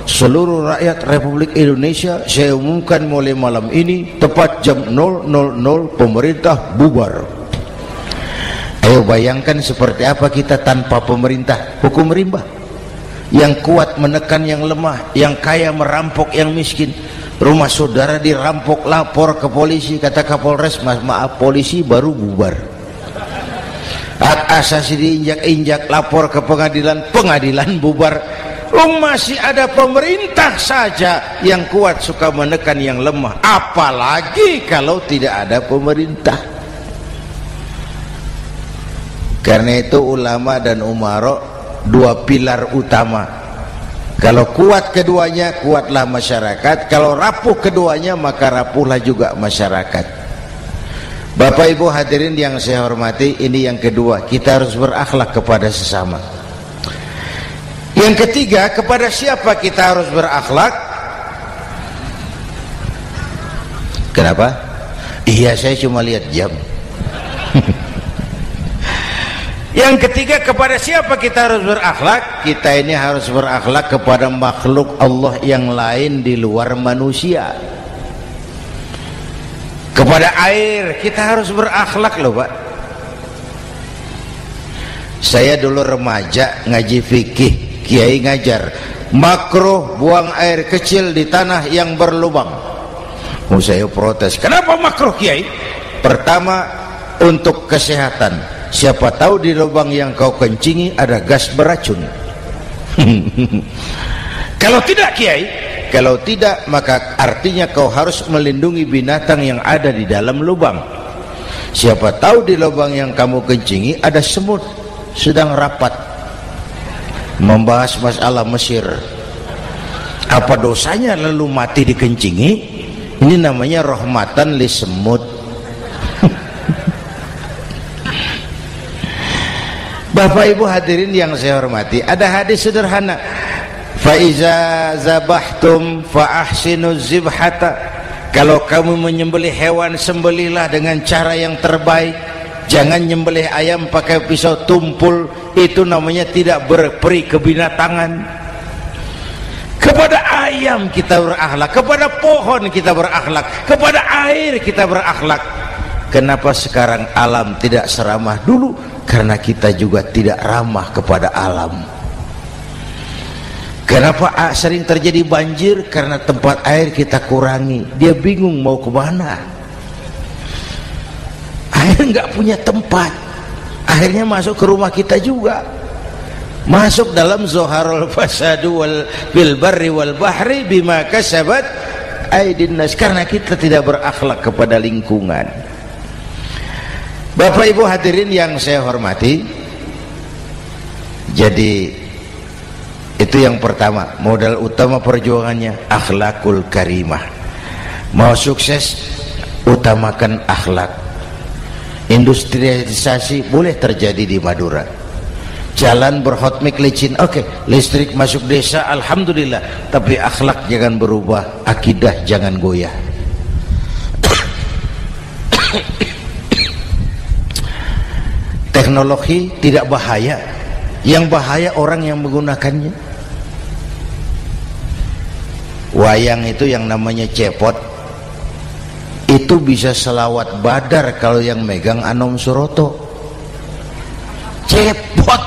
seluruh rakyat Republik Indonesia saya umumkan mulai malam ini tepat jam 000 pemerintah bubar. Ayo bayangkan seperti apa kita tanpa pemerintah. Hukum rimba, yang kuat menekan yang lemah, yang kaya merampok yang miskin. Rumah saudara dirampok, lapor ke polisi, kata Kapolres, maaf polisi baru bubar. Hak asasi diinjak-injak, lapor ke pengadilan, pengadilan bubar. Masih ada pemerintah saja yang kuat suka menekan yang lemah, apalagi kalau tidak ada pemerintah. Karena itu ulama dan umara dua pilar utama. Kalau kuat keduanya, kuatlah masyarakat. Kalau rapuh keduanya, maka rapuhlah juga masyarakat. Bapak Ibu hadirin yang saya hormati, ini yang kedua, kita harus berakhlak kepada sesama. Yang ketiga, kepada siapa kita harus berakhlak? Kenapa? Iya, saya cuma lihat jam. Yang ketiga, kepada siapa kita harus berakhlak? Kita ini harus berakhlak kepada makhluk Allah yang lain di luar manusia. Kepada air kita harus berakhlak loh Pak. Saya dulu remaja ngaji fikih, kiai ngajar makruh buang air kecil di tanah yang berlubang. Saya protes, kenapa makruh kiai? Pertama, untuk kesehatan. Siapa tahu di lubang yang kau kencingi ada gas beracun. Kalau tidak kiai, kalau tidak maka artinya kau harus melindungi binatang yang ada di dalam lubang. Siapa tahu di lubang yang kamu kencingi ada semut sedang rapat membahas masalah Mesir. Apa dosanya lalu mati dikencingi? Ini namanya rahmatan li semut. Bapak Ibu hadirin yang saya hormati, ada hadis sederhana, fa iza zabahtum fa ahsinu zibhata. Kalau kamu menyembelih hewan, sembelihlah dengan cara yang terbaik. Jangan nyembelih ayam pakai pisau tumpul, itu namanya tidak berperi kebinatangan. Kepada ayam kita berakhlak, kepada pohon kita berakhlak, kepada air kita berakhlak. Kenapa sekarang alam tidak seramah dulu? Karena kita juga tidak ramah kepada alam. Kenapa sering terjadi banjir? Karena tempat air kita kurangi. Dia bingung mau kemana. Air nggak punya tempat. Akhirnya masuk ke rumah kita juga. Masuk dalam zoharul fasadu bil barri wal bahri bima kasabat aydin nas. Karena kita tidak berakhlak kepada lingkungan. Bapak Ibu hadirin yang saya hormati, jadi itu yang pertama, modal utama perjuangannya akhlakul karimah. Mau sukses, utamakan akhlak. Industrialisasi boleh terjadi di Madura, jalan berhotmik licin, oke, listrik masuk desa, alhamdulillah, tapi akhlak jangan berubah, akidah jangan goyah. Teknologi tidak bahaya, yang bahaya orang yang menggunakannya. Wayang itu yang namanya cepot itu bisa selawat badar kalau yang megang Anom Suroto. Cepot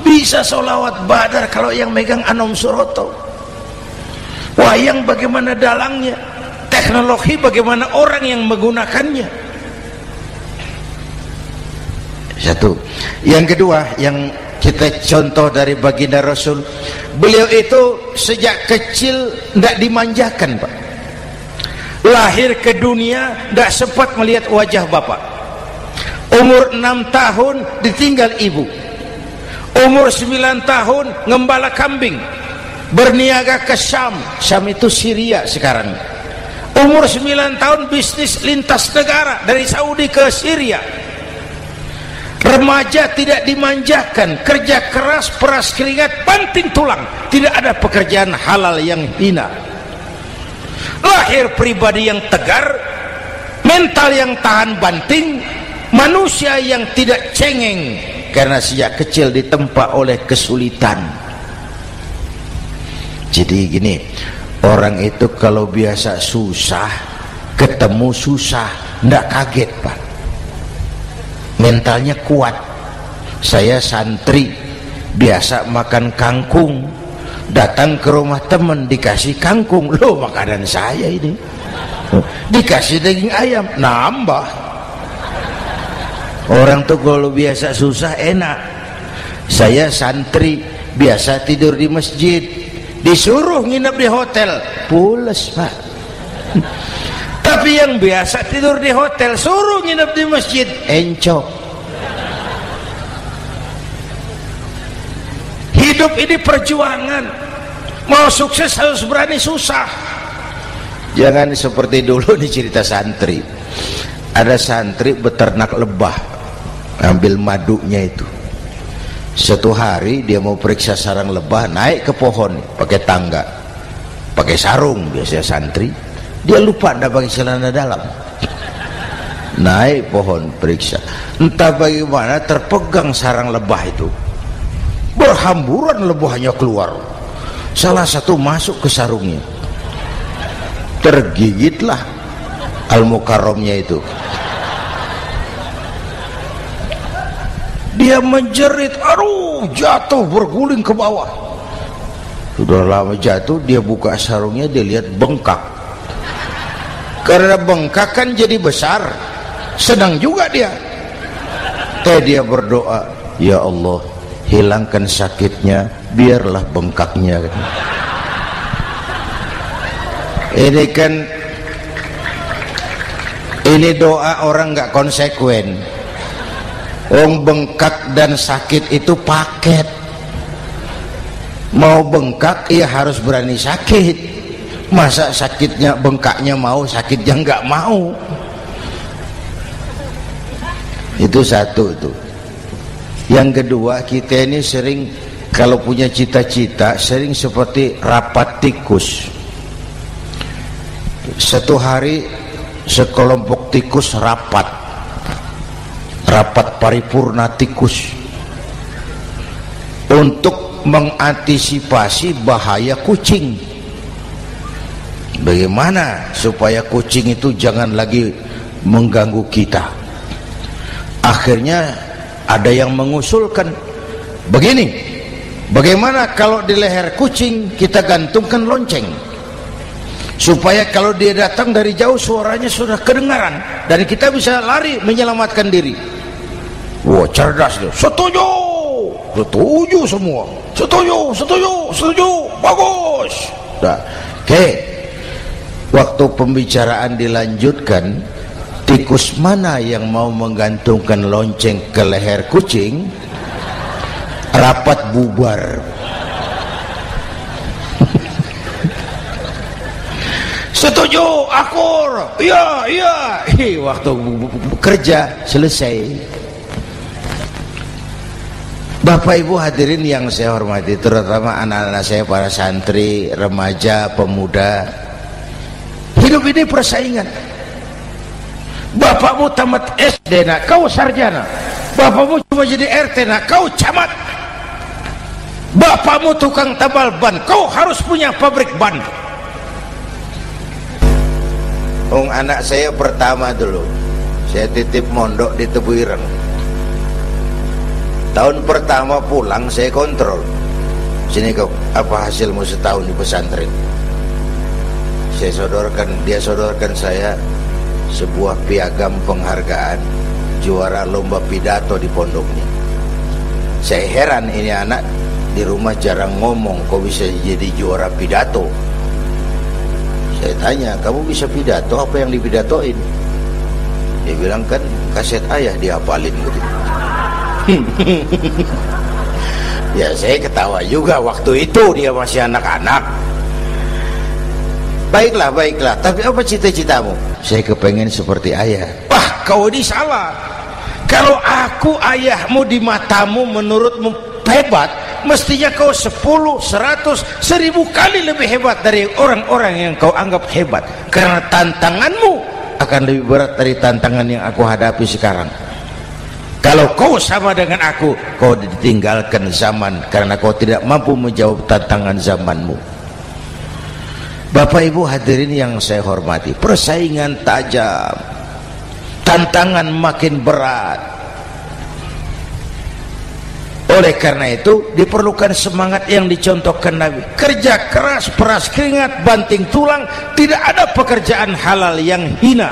bisa selawat badar kalau yang megang Anom Suroto. Wayang bagaimana dalangnya, teknologi bagaimana orang yang menggunakannya. Satu. Yang kedua, yang kita contoh dari baginda Rasul, beliau itu sejak kecil tidak dimanjakan, Pak. Lahir ke dunia tidak sempat melihat wajah bapak. Umur 6 tahun ditinggal ibu. Umur 9 tahun ngembala kambing, berniaga ke Syam. Syam itu Syria sekarang. Umur 9 tahun bisnis lintas negara dari Saudi ke Syria. Remaja tidak dimanjakan, kerja keras, peras keringat, banting tulang, tidak ada pekerjaan halal yang hina. Lahir pribadi yang tegar, mental yang tahan banting, manusia yang tidak cengeng karena sejak kecil ditempa oleh kesulitan. Jadi gini, orang itu kalau biasa susah, ketemu susah, tidak kaget, Pak. Mentalnya kuat. Saya santri biasa makan kangkung, datang ke rumah teman dikasih kangkung, loh makanan saya ini, dikasih daging ayam, nambah. Orang tuh kalau biasa susah enak. Saya santri biasa tidur di masjid, disuruh nginep di hotel, pules, Pak. Tapi yang biasa tidur di hotel suruh nginep di masjid, encok. Hidup ini perjuangan. Mau sukses harus berani susah. Jangan seperti dulu nih cerita santri. Ada santri beternak lebah, ambil madunya itu. Satu hari dia mau periksa sarang lebah, naik ke pohon pakai tangga, pakai sarung biasanya santri. Dia lupa tidak pakai celana dalam. Naik pohon periksa, entah bagaimana terpegang sarang lebah itu, berhamburan lebahnya keluar. Salah satu masuk ke sarungnya, tergigitlah Al-Mukarramnya itu. Dia menjerit, aduh, jatuh berguling ke bawah. Sudah lama jatuh, dia buka sarungnya, dia lihat bengkak. Karena bengkak kan jadi besar, senang juga dia. Dia berdoa, ya Allah, hilangkan sakitnya, biarlah bengkaknya. Ini kan, ini doa orang nggak konsekuen. Bengkak dan sakit itu paket. Mau bengkak ya harus berani sakit. Masa sakitnya bengkaknya mau, sakitnya nggak mau. Itu satu itu. Yang kedua, kita ini sering kalau punya cita-cita sering seperti rapat tikus. Satu hari sekelompok tikus rapat paripurna tikus untuk mengantisipasi bahaya kucing. Bagaimana supaya kucing itu jangan lagi mengganggu kita. Akhirnya ada yang mengusulkan begini, bagaimana kalau di leher kucing kita gantungkan lonceng, supaya kalau dia datang dari jauh suaranya sudah kedengaran dan kita bisa lari menyelamatkan diri. Wah, cerdas dia. Setuju, setuju semua. Setuju, setuju, setuju. Bagus. Nah, oke. Waktu pembicaraan dilanjutkan, tikus mana yang mau menggantungkan lonceng ke leher kucing? Rapat bubar. Setuju, akur. Iya, iya. Waktu kerja selesai. Bapak Ibu hadirin yang saya hormati, terutama anak-anak saya, para santri, remaja, pemuda. Hidup ini persaingan. Bapakmu tamat SD, nak, kau sarjana. Bapakmu cuma jadi RT, nak, kau camat. Bapakmu tukang tambal ban, kau harus punya pabrik ban. Anak saya pertama dulu saya titip mondok di Tebu Ireng. Tahun pertama pulang saya kontrol, sini kau, apa hasilmu setahun di pesantren? Dia sodorkan saya sebuah piagam penghargaan juara lomba pidato di pondoknya. Saya heran, ini anak di rumah jarang ngomong, kok bisa jadi juara pidato? Saya tanya, kamu bisa pidato, apa yang dipidatoin? Dia bilang, kan kaset ayah dihafalin gitu. Ya saya ketawa juga, waktu itu dia masih anak-anak. Baiklah, tapi apa cita-citamu? Saya kepengen seperti ayah. Wah, kau ini salah. Kalau aku ayahmu di matamu menurutmu hebat, mestinya kau 10, 100, 1000 kali lebih hebat dari orang-orang yang kau anggap hebat. Karena tantanganmu akan lebih berat dari tantangan yang aku hadapi sekarang. Kalau kau sama dengan aku, kau ditinggalkan zaman karena kau tidak mampu menjawab tantangan zamanmu. Bapak Ibu hadirin yang saya hormati, persaingan tajam, tantangan makin berat. Oleh karena itu diperlukan semangat yang dicontohkan Nabi. Kerja keras, peras keringat, banting tulang. Tidak ada pekerjaan halal yang hina.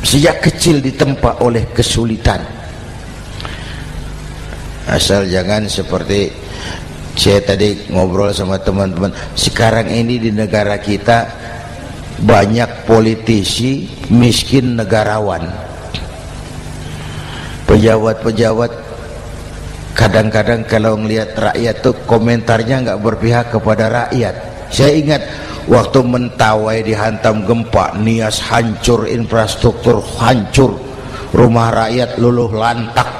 Sejak kecil ditempa oleh kesulitan. Asal jangan seperti saya tadi ngobrol sama teman-teman, sekarang ini di negara kita banyak politisi miskin negarawan. Pejabat-pejabat kadang-kadang kalau ngelihat rakyat tuh komentarnya nggak berpihak kepada rakyat. Saya ingat waktu Mentawai dihantam gempa, Nias hancur, infrastruktur hancur, rumah rakyat luluh lantak.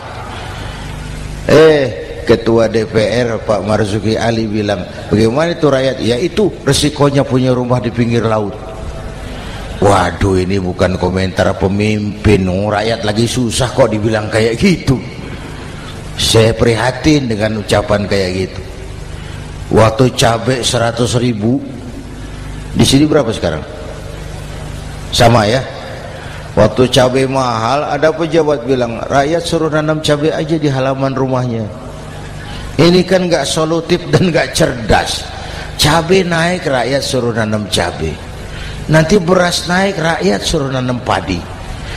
Ketua DPR Pak Marzuki Ali bilang, bagaimana itu rakyat? Ya itu resikonya punya rumah di pinggir laut. Waduh, ini bukan komentar pemimpin, rakyat lagi susah kok dibilang kayak gitu. Saya prihatin dengan ucapan kayak gitu. Waktu cabai 100.000, di sini berapa sekarang? Sama ya. Waktu cabai mahal, ada pejabat bilang, rakyat suruh nanam cabai aja di halaman rumahnya. Ini kan gak solutif dan gak cerdas. Cabai naik, rakyat suruh nanam cabai. Nanti beras naik, rakyat suruh nanam padi.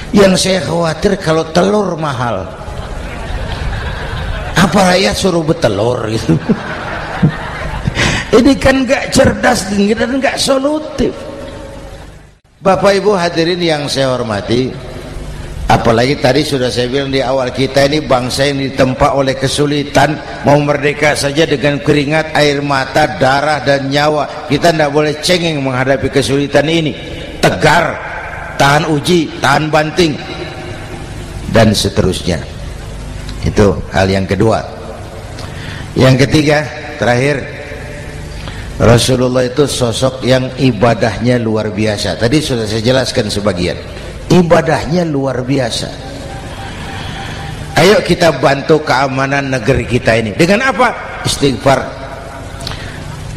Yang saya khawatir kalau telur mahal, apa rakyat suruh betelur gitu? Ini kan gak cerdas dan gak solutif. Bapak Ibu hadirin yang saya hormati, apalagi tadi sudah saya bilang di awal, kita ini bangsa yang ditempa oleh kesulitan. Mau merdeka saja dengan keringat, air mata, darah dan nyawa. Kita tidak boleh cengeng menghadapi kesulitan ini. Tegar, tahan uji, tahan banting, dan seterusnya. Itu hal yang kedua. Yang ketiga, terakhir, Rasulullah itu sosok yang ibadahnya luar biasa. Tadi sudah saya jelaskan sebagian. Ibadahnya luar biasa. Ayo kita bantu keamanan negeri kita ini. Dengan apa? Istighfar.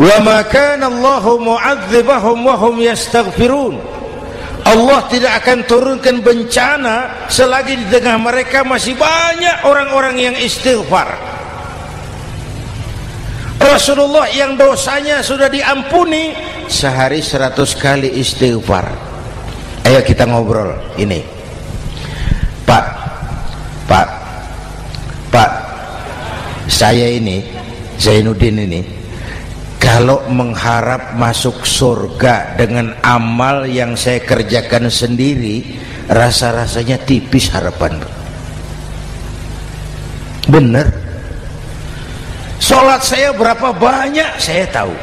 Wa ma kana Allahu mu'adzibahum wa hum yastaghfirun. Allah tidak akan turunkan bencana selagi di tengah mereka masih banyak orang-orang yang istighfar. Rasulullah yang dosanya sudah diampuni sehari 100 kali istighfar. Ayo kita ngobrol ini. Pak, saya ini Zainuddin ini, kalau mengharap masuk surga dengan amal yang saya kerjakan sendiri, rasa-rasanya tipis harapan. Bener. Sholat saya berapa banyak saya tahu.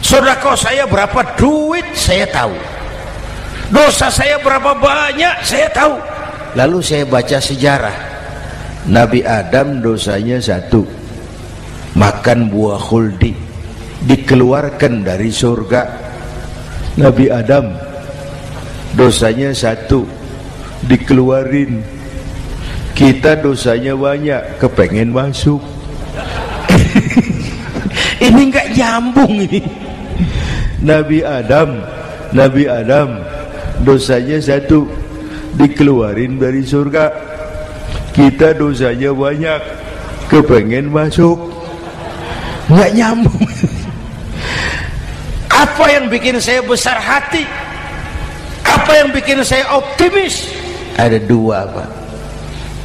Sedekah saya berapa duit saya tahu. Dosa saya berapa banyak saya tahu. Lalu saya baca sejarah. Nabi Adam dosanya 1, makan buah khuldi, dikeluarkan dari surga. Nabi Adam dosanya 1, dikeluarin. Kita dosanya banyak, kepengen masuk. Ini enggak nyambung ini. Nabi Adam Nabi Adam dosanya satu, dikeluarin dari surga. Kita dosanya banyak, kepengen masuk, nggak nyambung. Apa yang bikin saya besar hati? Apa yang bikin saya optimis? Ada dua, Pak.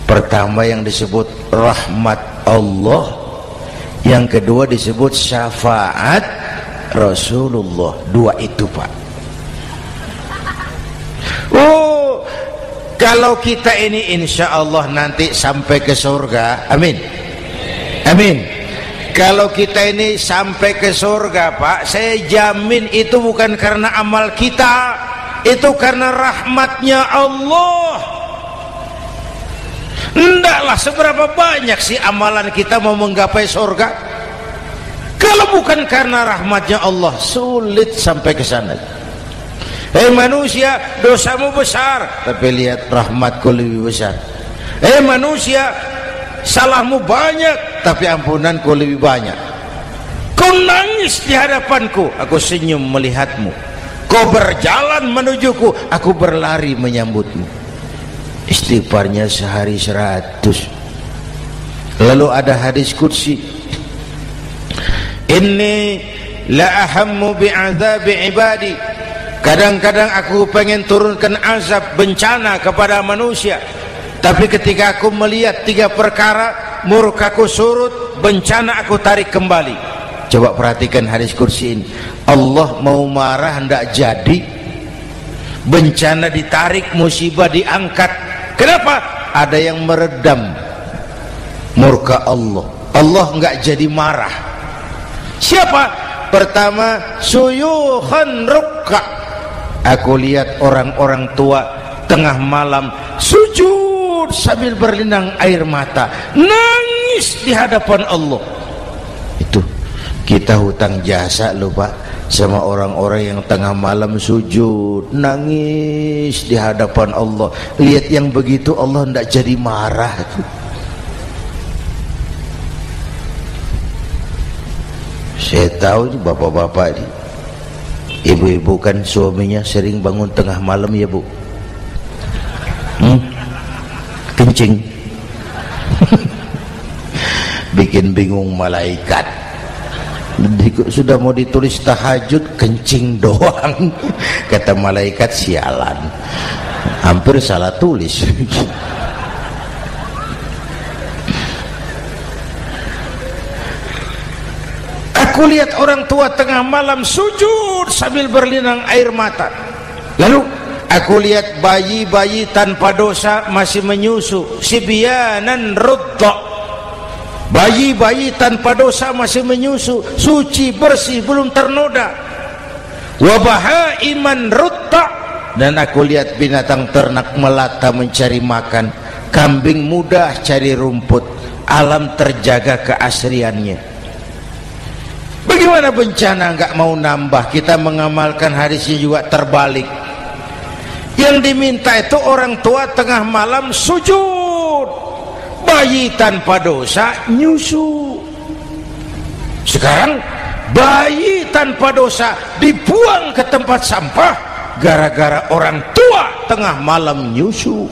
Pertama yang disebut rahmat Allah, yang kedua disebut syafaat Rasulullah. Dua itu, Pak. Oh, kalau kita ini insya Allah nanti sampai ke surga, amin, amin. Kalau kita ini sampai ke surga, Pak, saya jamin itu bukan karena amal kita, itu karena rahmatnya Allah. Ndaklah seberapa banyak sih amalan kita mau menggapai surga. Kalau bukan karena rahmatnya Allah, sulit sampai ke sana. Hei manusia, dosamu besar, tapi lihat rahmatku lebih besar. Hei manusia, salahmu banyak, tapi ampunanku lebih banyak. Kau nangis di hadapanku, aku senyum melihatmu. Kau berjalan menujuku, aku berlari menyambutmu. Istighfarnya sehari 100. Lalu ada hadis qudsi, inni la ahammu bi'adzabi ibadi. Kadang-kadang aku pengen turunkan azab, bencana kepada manusia, tapi ketika aku melihat 3 perkara, murkaku surut, bencana aku tarik kembali. Coba perhatikan hadis kursi ini. Allah mau marah hendak jadi, bencana ditarik, musibah diangkat. Kenapa? Ada yang meredam murka Allah. Allah enggak jadi marah. Siapa? Pertama, suyukhan rukka. Aku lihat orang-orang tua tengah malam sujud sambil berlinang air mata, nangis di hadapan Allah. Itu kita hutang jasa loh, Pak, sama orang-orang yang tengah malam sujud nangis di hadapan Allah. Lihat yang begitu Allah tidak jadi marah. Saya tahu ini bapak-bapak ini, ibu-ibu kan suaminya sering bangun tengah malam ya, Bu. Kencing. Bikin bingung malaikat. Sudah mau ditulis tahajud, kencing doang. Kata malaikat, sialan, hampir salah tulis. Aku lihat orang tua tengah malam sujud sambil berlinang air mata. Lalu aku lihat bayi-bayi tanpa dosa masih menyusu, sibyanan rudda. Bayi-bayi tanpa dosa masih menyusu, suci bersih, belum ternoda. Wa bahaiman rudda. Dan aku lihat binatang ternak melata mencari makan, kambing mudah cari rumput. Alam terjaga keasriannya. Bagaimana bencana enggak mau nambah? Kita mengamalkan hadisnya juga terbalik. Yang diminta itu orang tua tengah malam sujud, bayi tanpa dosa nyusu. Sekarang bayi tanpa dosa dibuang ke tempat sampah gara-gara orang tua tengah malam nyusu.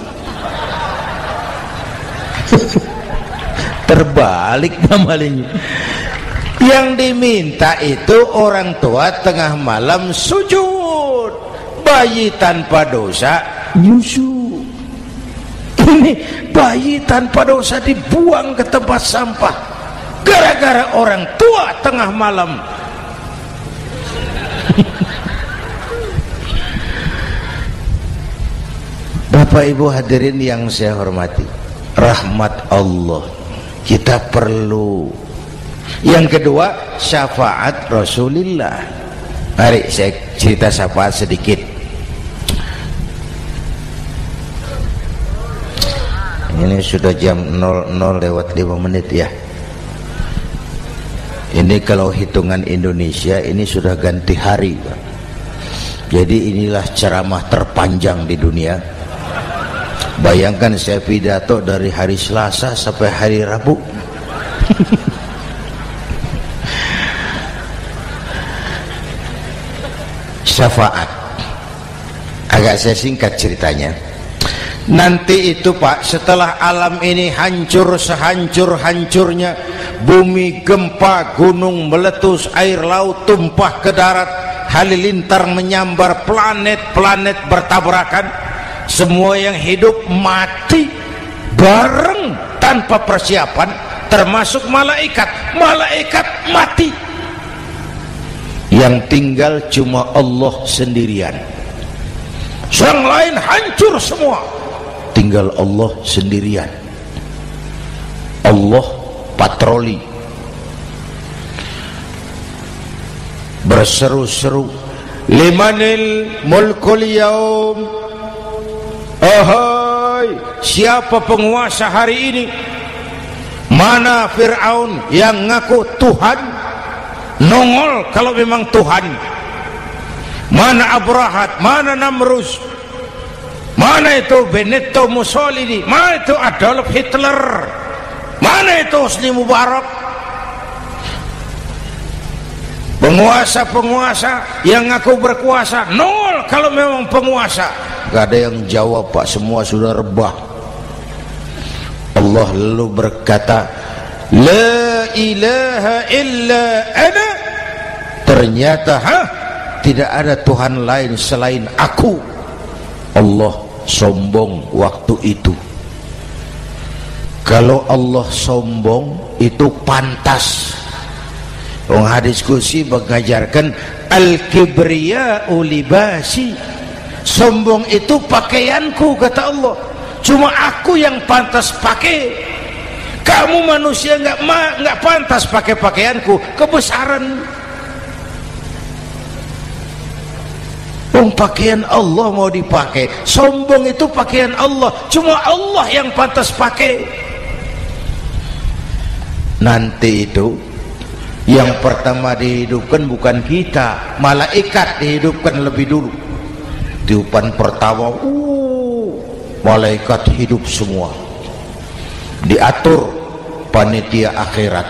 Terbalik namanya. Yang diminta itu orang tua tengah malam sujud, bayi tanpa dosa nyusu. Ini bayi tanpa dosa dibuang ke tempat sampah gara-gara orang tua tengah malam. Bapak Ibu hadirin yang saya hormati, rahmat Allah kita perlu. Yang kedua, syafaat Rasulullah. Mari saya cerita syafaat sedikit. Ini sudah jam 00:05 ya. Ini kalau hitungan Indonesia ini sudah ganti hari, Pak. Jadi inilah ceramah terpanjang di dunia. Bayangkan saya pidato dari hari Selasa sampai hari Rabu. Syafaat. Agak saya singkat ceritanya. Nanti itu Pak, setelah alam ini hancur sehancur-hancurnya, bumi gempa, gunung meletus, air laut tumpah ke darat, halilintar menyambar, planet-planet bertabrakan, semua yang hidup mati bareng tanpa persiapan, termasuk malaikat mati. Yang tinggal cuma Allah sendirian. Yang lain hancur semua, tinggal Allah sendirian. Allah patroli, berseru-seru, limanil mulkul yaum, ahai, siapa penguasa hari ini? Mana Fir'aun yang ngaku Tuhan? Nongol kalau memang Tuhan. Mana Abrahat, mana Namrus, mana itu Benito Mussolini, mana itu Adolf Hitler, mana itu Hosni Mubarak? Penguasa-penguasa yang ngaku berkuasa, nol kalau memang penguasa. Gak ada yang jawab Pak, semua sudah rebah. Allah lalu berkata, la ilaha illa ana. Ternyata tidak ada Tuhan lain selain aku. Allah sombong waktu itu. Kalau Allah sombong itu pantas. Hadis qudsi mengajarkan al-kibriya'u libasi, sombong itu pakaianku, kata Allah. Cuma aku yang pantas pakai. Kamu manusia nggak pantas pakai pakaianku, kebesaran. Pakaian Allah mau dipakai, sombong itu pakaian Allah, cuma Allah yang pantas pakai. Nanti itu yang pertama dihidupkan bukan kita, malaikat dihidupkan lebih dulu. Tiupan pertama, malaikat hidup semua, diatur panitia akhirat.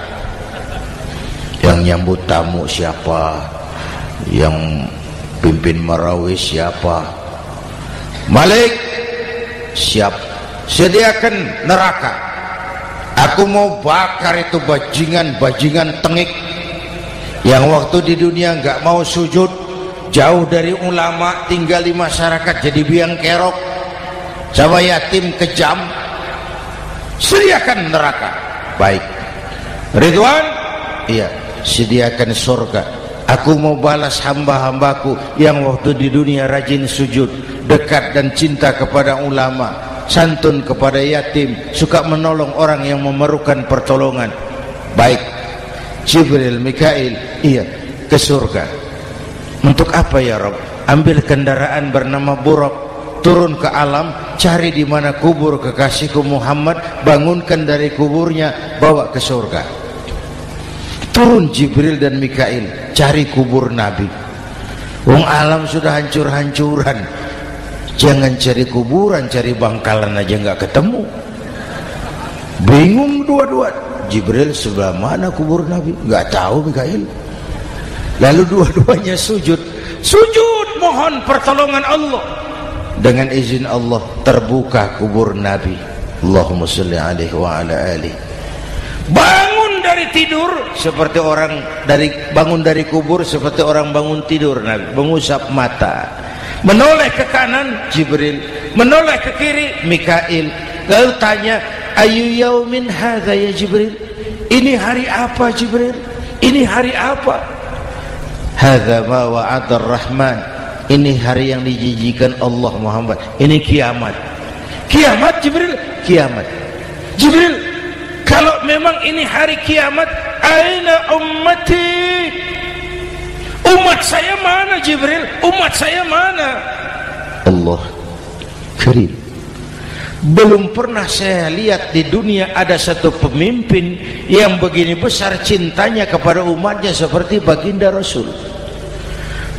Yang nyambut tamu siapa, yang pimpin marawis siapa, Malik siap, sediakan neraka, aku mau bakar itu bajingan tengik yang waktu di dunia nggak mau sujud, jauh dari ulama, tinggal di masyarakat jadi biang kerok, sama yatim kejam. Sediakan neraka. Baik Ridwan, iya, sediakan surga. Aku mau balas hamba-hambaku yang waktu di dunia rajin sujud, dekat dan cinta kepada ulama, santun kepada yatim, suka menolong orang yang memerlukan pertolongan. Baik Jibril, Mikail, iya, ke surga. Untuk apa ya Rob? Ambil kendaraan bernama Buraq, turun ke alam, cari di mana kubur kekasihku Muhammad, bangunkan dari kuburnya, bawa ke surga. Turun Jibril dan Mikail, cari kubur Nabi. Wong alam sudah hancur-hancuran, jangan cari kuburan, cari bangkalan aja nggak ketemu. Bingung dua-dua. Jibril, sebelah mana kubur Nabi? Nggak tahu Mikail. Lalu dua-duanya sujud mohon pertolongan Allah. Dengan izin Allah terbuka kubur Nabi. Allahumma sholli alaihi wa ala alihi. Bangun dari tidur seperti orang bangun dari kubur seperti orang bangun tidur. Nabi mengusap mata, menoleh ke kanan Jibril, menoleh ke kiri Mikail. Lalu tanya, ayu yaumin hadza ya Jibril? Ini hari apa Jibril? Ini hari apa? Hadza ma wa'ada ar-Rahman. Ini hari yang dijanjikan Allah Muhammad. Ini kiamat. Kiamat Jibril? Kiamat. Jibril, kalau memang ini hari kiamat, aina ummati? Umat saya mana Jibril? Umat saya mana? Allah Karim. Belum pernah saya lihat di dunia ada satu pemimpin yang begini besar cintanya kepada umatnya seperti baginda Rasul.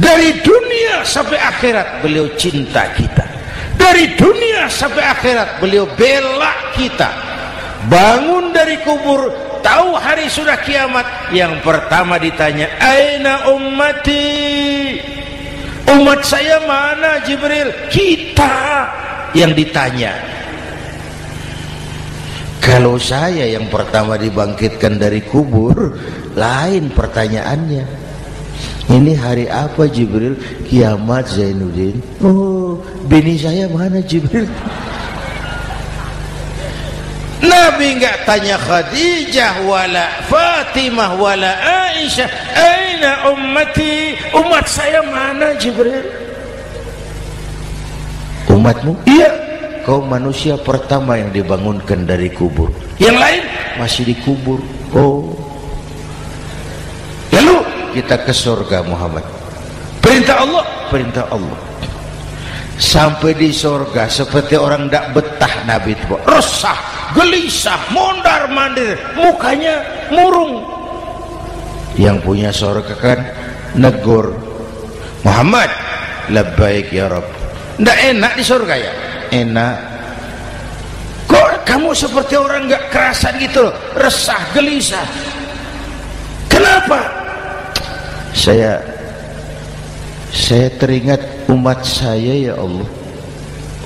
Dari dunia sampai akhirat beliau cinta kita. Dari dunia sampai akhirat beliau bela kita. Bangun dari kubur, tahu hari sudah kiamat, yang pertama ditanya, aina ummati? Umat saya mana Jibril? Kita yang ditanya. Kalau saya yang pertama dibangkitkan dari kubur, lain pertanyaannya. Ini hari apa Jibril? Kiamat Zainuddin. Oh, bini saya mana Jibril? Nabi enggak tanya Khadijah wala Fatimah wala Aisyah, aina ummati? Umat saya mana Jibril? Umatmu? Iya. Kau manusia pertama yang dibangunkan dari kubur. Yang lain masih dikubur. Oh. Lalu kita ke surga Muhammad. Perintah Allah, perintah Allah. Sampai di surga seperti orang tidak betah Nabi itu. Resah, gelisah, mondar-mandir, mukanya murung. Yang punya surga kan negur, Muhammad, labbaik ya Rabb. Tidak enak di surga ya? Enak. Kok kamu seperti orang gak kerasan gitu loh, resah, gelisah. Kenapa? Saya teringat umat saya ya Allah.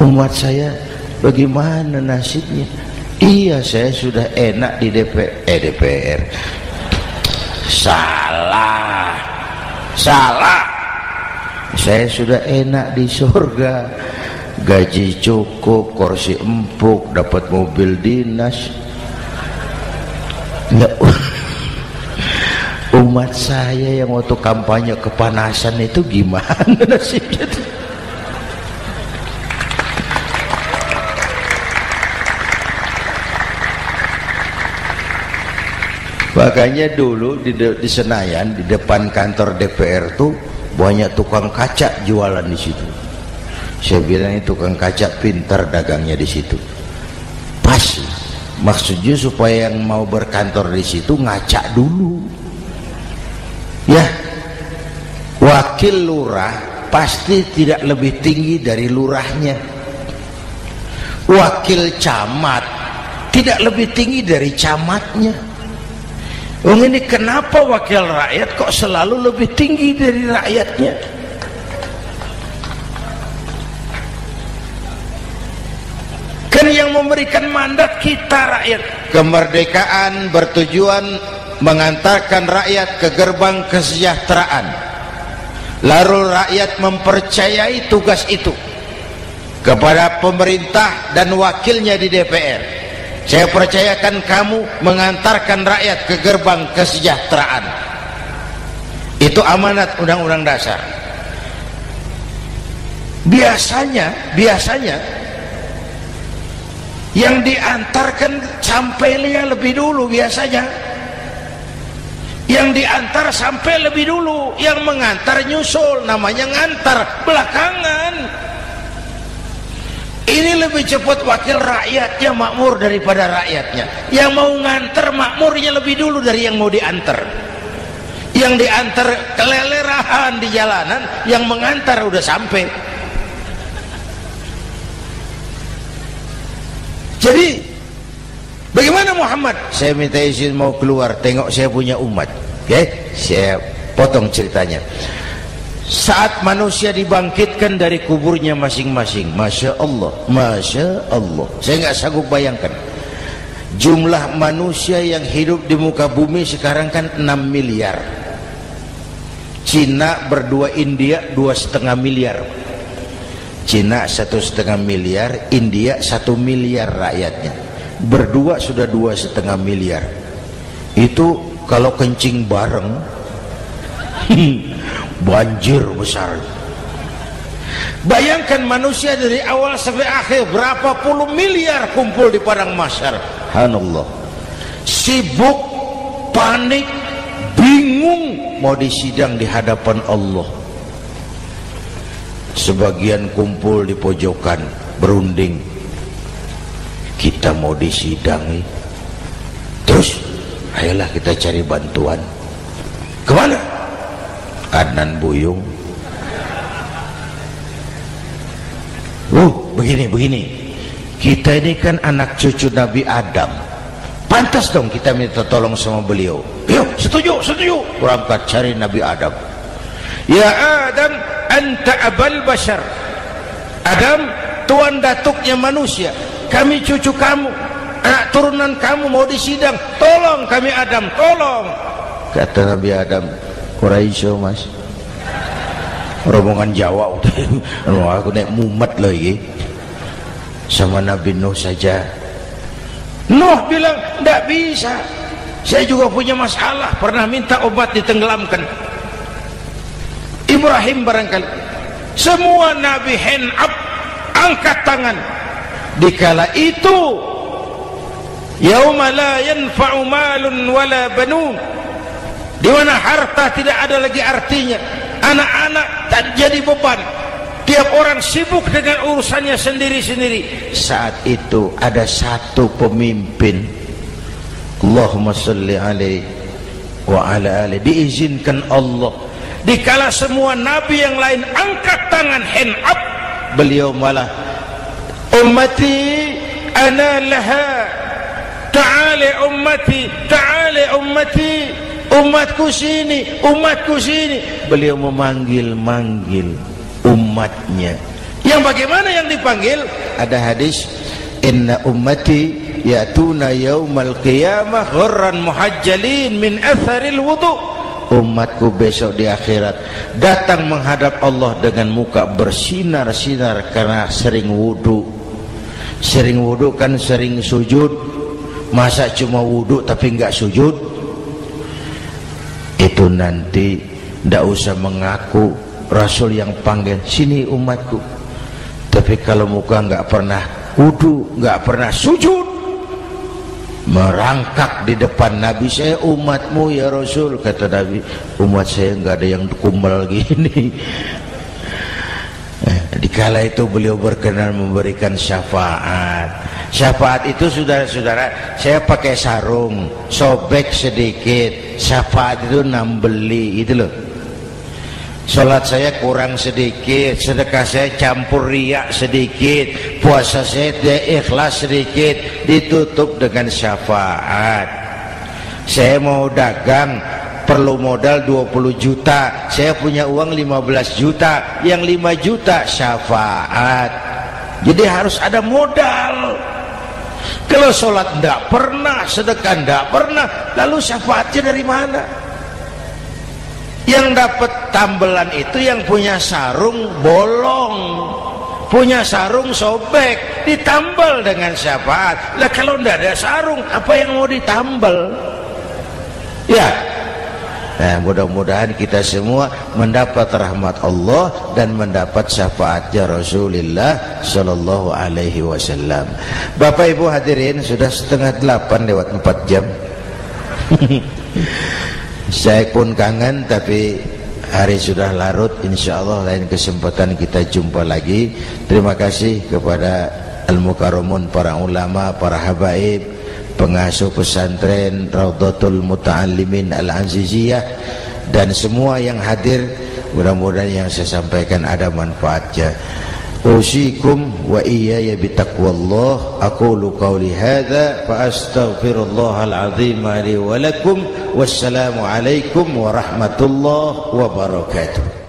Umat saya bagaimana nasibnya? Iya, saya sudah enak di DPR. Salah. Saya sudah enak di surga. Gaji cukup, kursi empuk, dapat mobil dinas. Ya, umat saya yang waktu kampanye kepanasan itu gimana nasibnya itu? Makanya dulu di Senayan, di depan kantor DPR tuh banyak tukang kaca jualan di situ. Saya bilang ini tukang kaca pintar dagangnya di situ. Pas, maksudnya supaya yang mau berkantor di situ ngaca dulu. Ya, wakil lurah pasti tidak lebih tinggi dari lurahnya. Wakil camat tidak lebih tinggi dari camatnya. Oh, ini kenapa wakil rakyat kok selalu lebih tinggi dari rakyatnya? Kan yang memberikan mandat kita rakyat. Kemerdekaan bertujuan mengantarkan rakyat ke gerbang kesejahteraan. Lalu rakyat mempercayai tugas itu kepada pemerintah dan wakilnya di DPR. Saya percayakan kamu mengantarkan rakyat ke gerbang kesejahteraan. Itu amanat Undang-Undang Dasar. Biasanya yang diantarkan sampainya lebih dulu biasanya. Yang diantar sampai lebih dulu, yang mengantar nyusul, namanya ngantar belakangan. Ini lebih cepat wakil rakyatnya makmur daripada rakyatnya. Yang mau ngantar makmurnya lebih dulu dari yang mau diantar. Yang diantar kelelerahan di jalanan, yang mengantar udah sampai. Jadi bagaimana Muhammad? Saya minta izin mau keluar, tengok saya punya umat. Oke, saya potong ceritanya. Saat manusia dibangkitkan dari kuburnya masing-masing, Masya Allah, Masya Allah, saya nggak sanggup bayangkan jumlah manusia yang hidup di muka bumi sekarang kan 6 miliar. Cina berdua, India 2,5 miliar. Cina 1,5 miliar, India 1 miliar rakyatnya. Berdua sudah 2,5 miliar. Itu kalau kencing bareng banjir besar. Bayangkan manusia dari awal sampai akhir berapa puluh miliar kumpul di padang mahsyar. Subhanallah. Sibuk, panik, bingung mau disidang di hadapan Allah. Sebagian kumpul di pojokan berunding, kita mau disidangi. Terus ayolah kita cari bantuan. Kemana? Adnan Buyung. Begini kita ini kan anak cucu Nabi Adam, pantas dong kita minta tolong sama beliau. Yuk, setuju berangkat cari Nabi Adam. Ya Adam, anta abal bashar. Adam, tuan datuknya manusia, kami cucu kamu, anak turunan kamu mau disidang, tolong kami Adam, tolong. Kata Nabi Adam, Quraisy mas, rombongan Jawa udah aku naik mumet lagi sama Nabi Nuh saja. Nuh bilang tidak bisa, saya juga punya masalah, pernah minta obat ditenggelamkan. Ibrahim barangkali. Semua Nabi hand up, angkat tangan. Dikala itu yauma la yanfa'u malun wala banun, di mana harta tidak ada lagi artinya, anak-anak tak jadi beban, tiap orang sibuk dengan urusannya sendiri-sendiri. Saat itu ada satu pemimpin, Allahumma sholli alaihi wa ala alihi, diizinkan Allah. Dikala semua nabi yang lain angkat tangan hand up, beliau malah ummati ana laha, ta'ali ummati, ta'ali ummati, umatku sini, umatku sini. Beliau memanggil-manggil umatnya. Yang bagaimana yang dipanggil? Ada hadis, inna ummati ya'tuna yaumal qiyamah ghurran muhajjalin min atharil wudu. Umatku besok di akhirat datang menghadap Allah dengan muka bersinar-sinar karena sering wudu. Sering wudu kan sering sujud. Masa cuma wudu tapi enggak sujud? Itu nanti enggak usah mengaku Rasul yang panggil, sini umatku. Tapi kalau muka enggak pernah wudu, enggak pernah sujud, merangkak di depan Nabi, saya umatmu ya Rasul. Kata Nabi, umat saya enggak ada yang kumbal gini. Dikala itu beliau berkenan memberikan syafaat. Syafaat itu saudara-saudara, saya pakai sarung, sobek sedikit, syafaat itu nambeli itu loh. Salat saya kurang sedikit, sedekah saya campur riak sedikit, puasa saya tidak ikhlas sedikit, ditutup dengan syafaat. Saya mau dagang, perlu modal 20 juta, saya punya uang 15 juta, yang 5 juta syafaat. Jadi harus ada modal. Kalau sholat tidak pernah, sedekah tidak pernah, lalu syafaatnya dari mana? Yang dapat tambelan itu yang punya sarung bolong, punya sarung sobek, ditambal dengan syafaat. Lah kalau tidak ada sarung, apa yang mau ditambal? Ya. Nah, mudah-mudahan kita semua mendapat rahmat Allah dan mendapat syafaatnya Rasulullah Sallallahu Alaihi Wasallam. Bapak Ibu hadirin, sudah 7:30 lewat 4 jam. Saya pun kangen, tapi hari sudah larut. Insya Allah lain kesempatan kita jumpa lagi. Terima kasih kepada Al-Mukarramun, para ulama, para habaib, pengasuh pesantren Raudhatul Muta'allimin Al-Aziziyah, dan semua yang hadir. Mudah-mudahan yang saya sampaikan ada manfaatnya. Usikum wa iyaya bitaqwallah. Aqulu qawli hadza fa astaghfirullahal azim li wa lakum. Wassalamu alaikum warahmatullahi wabarakatuh.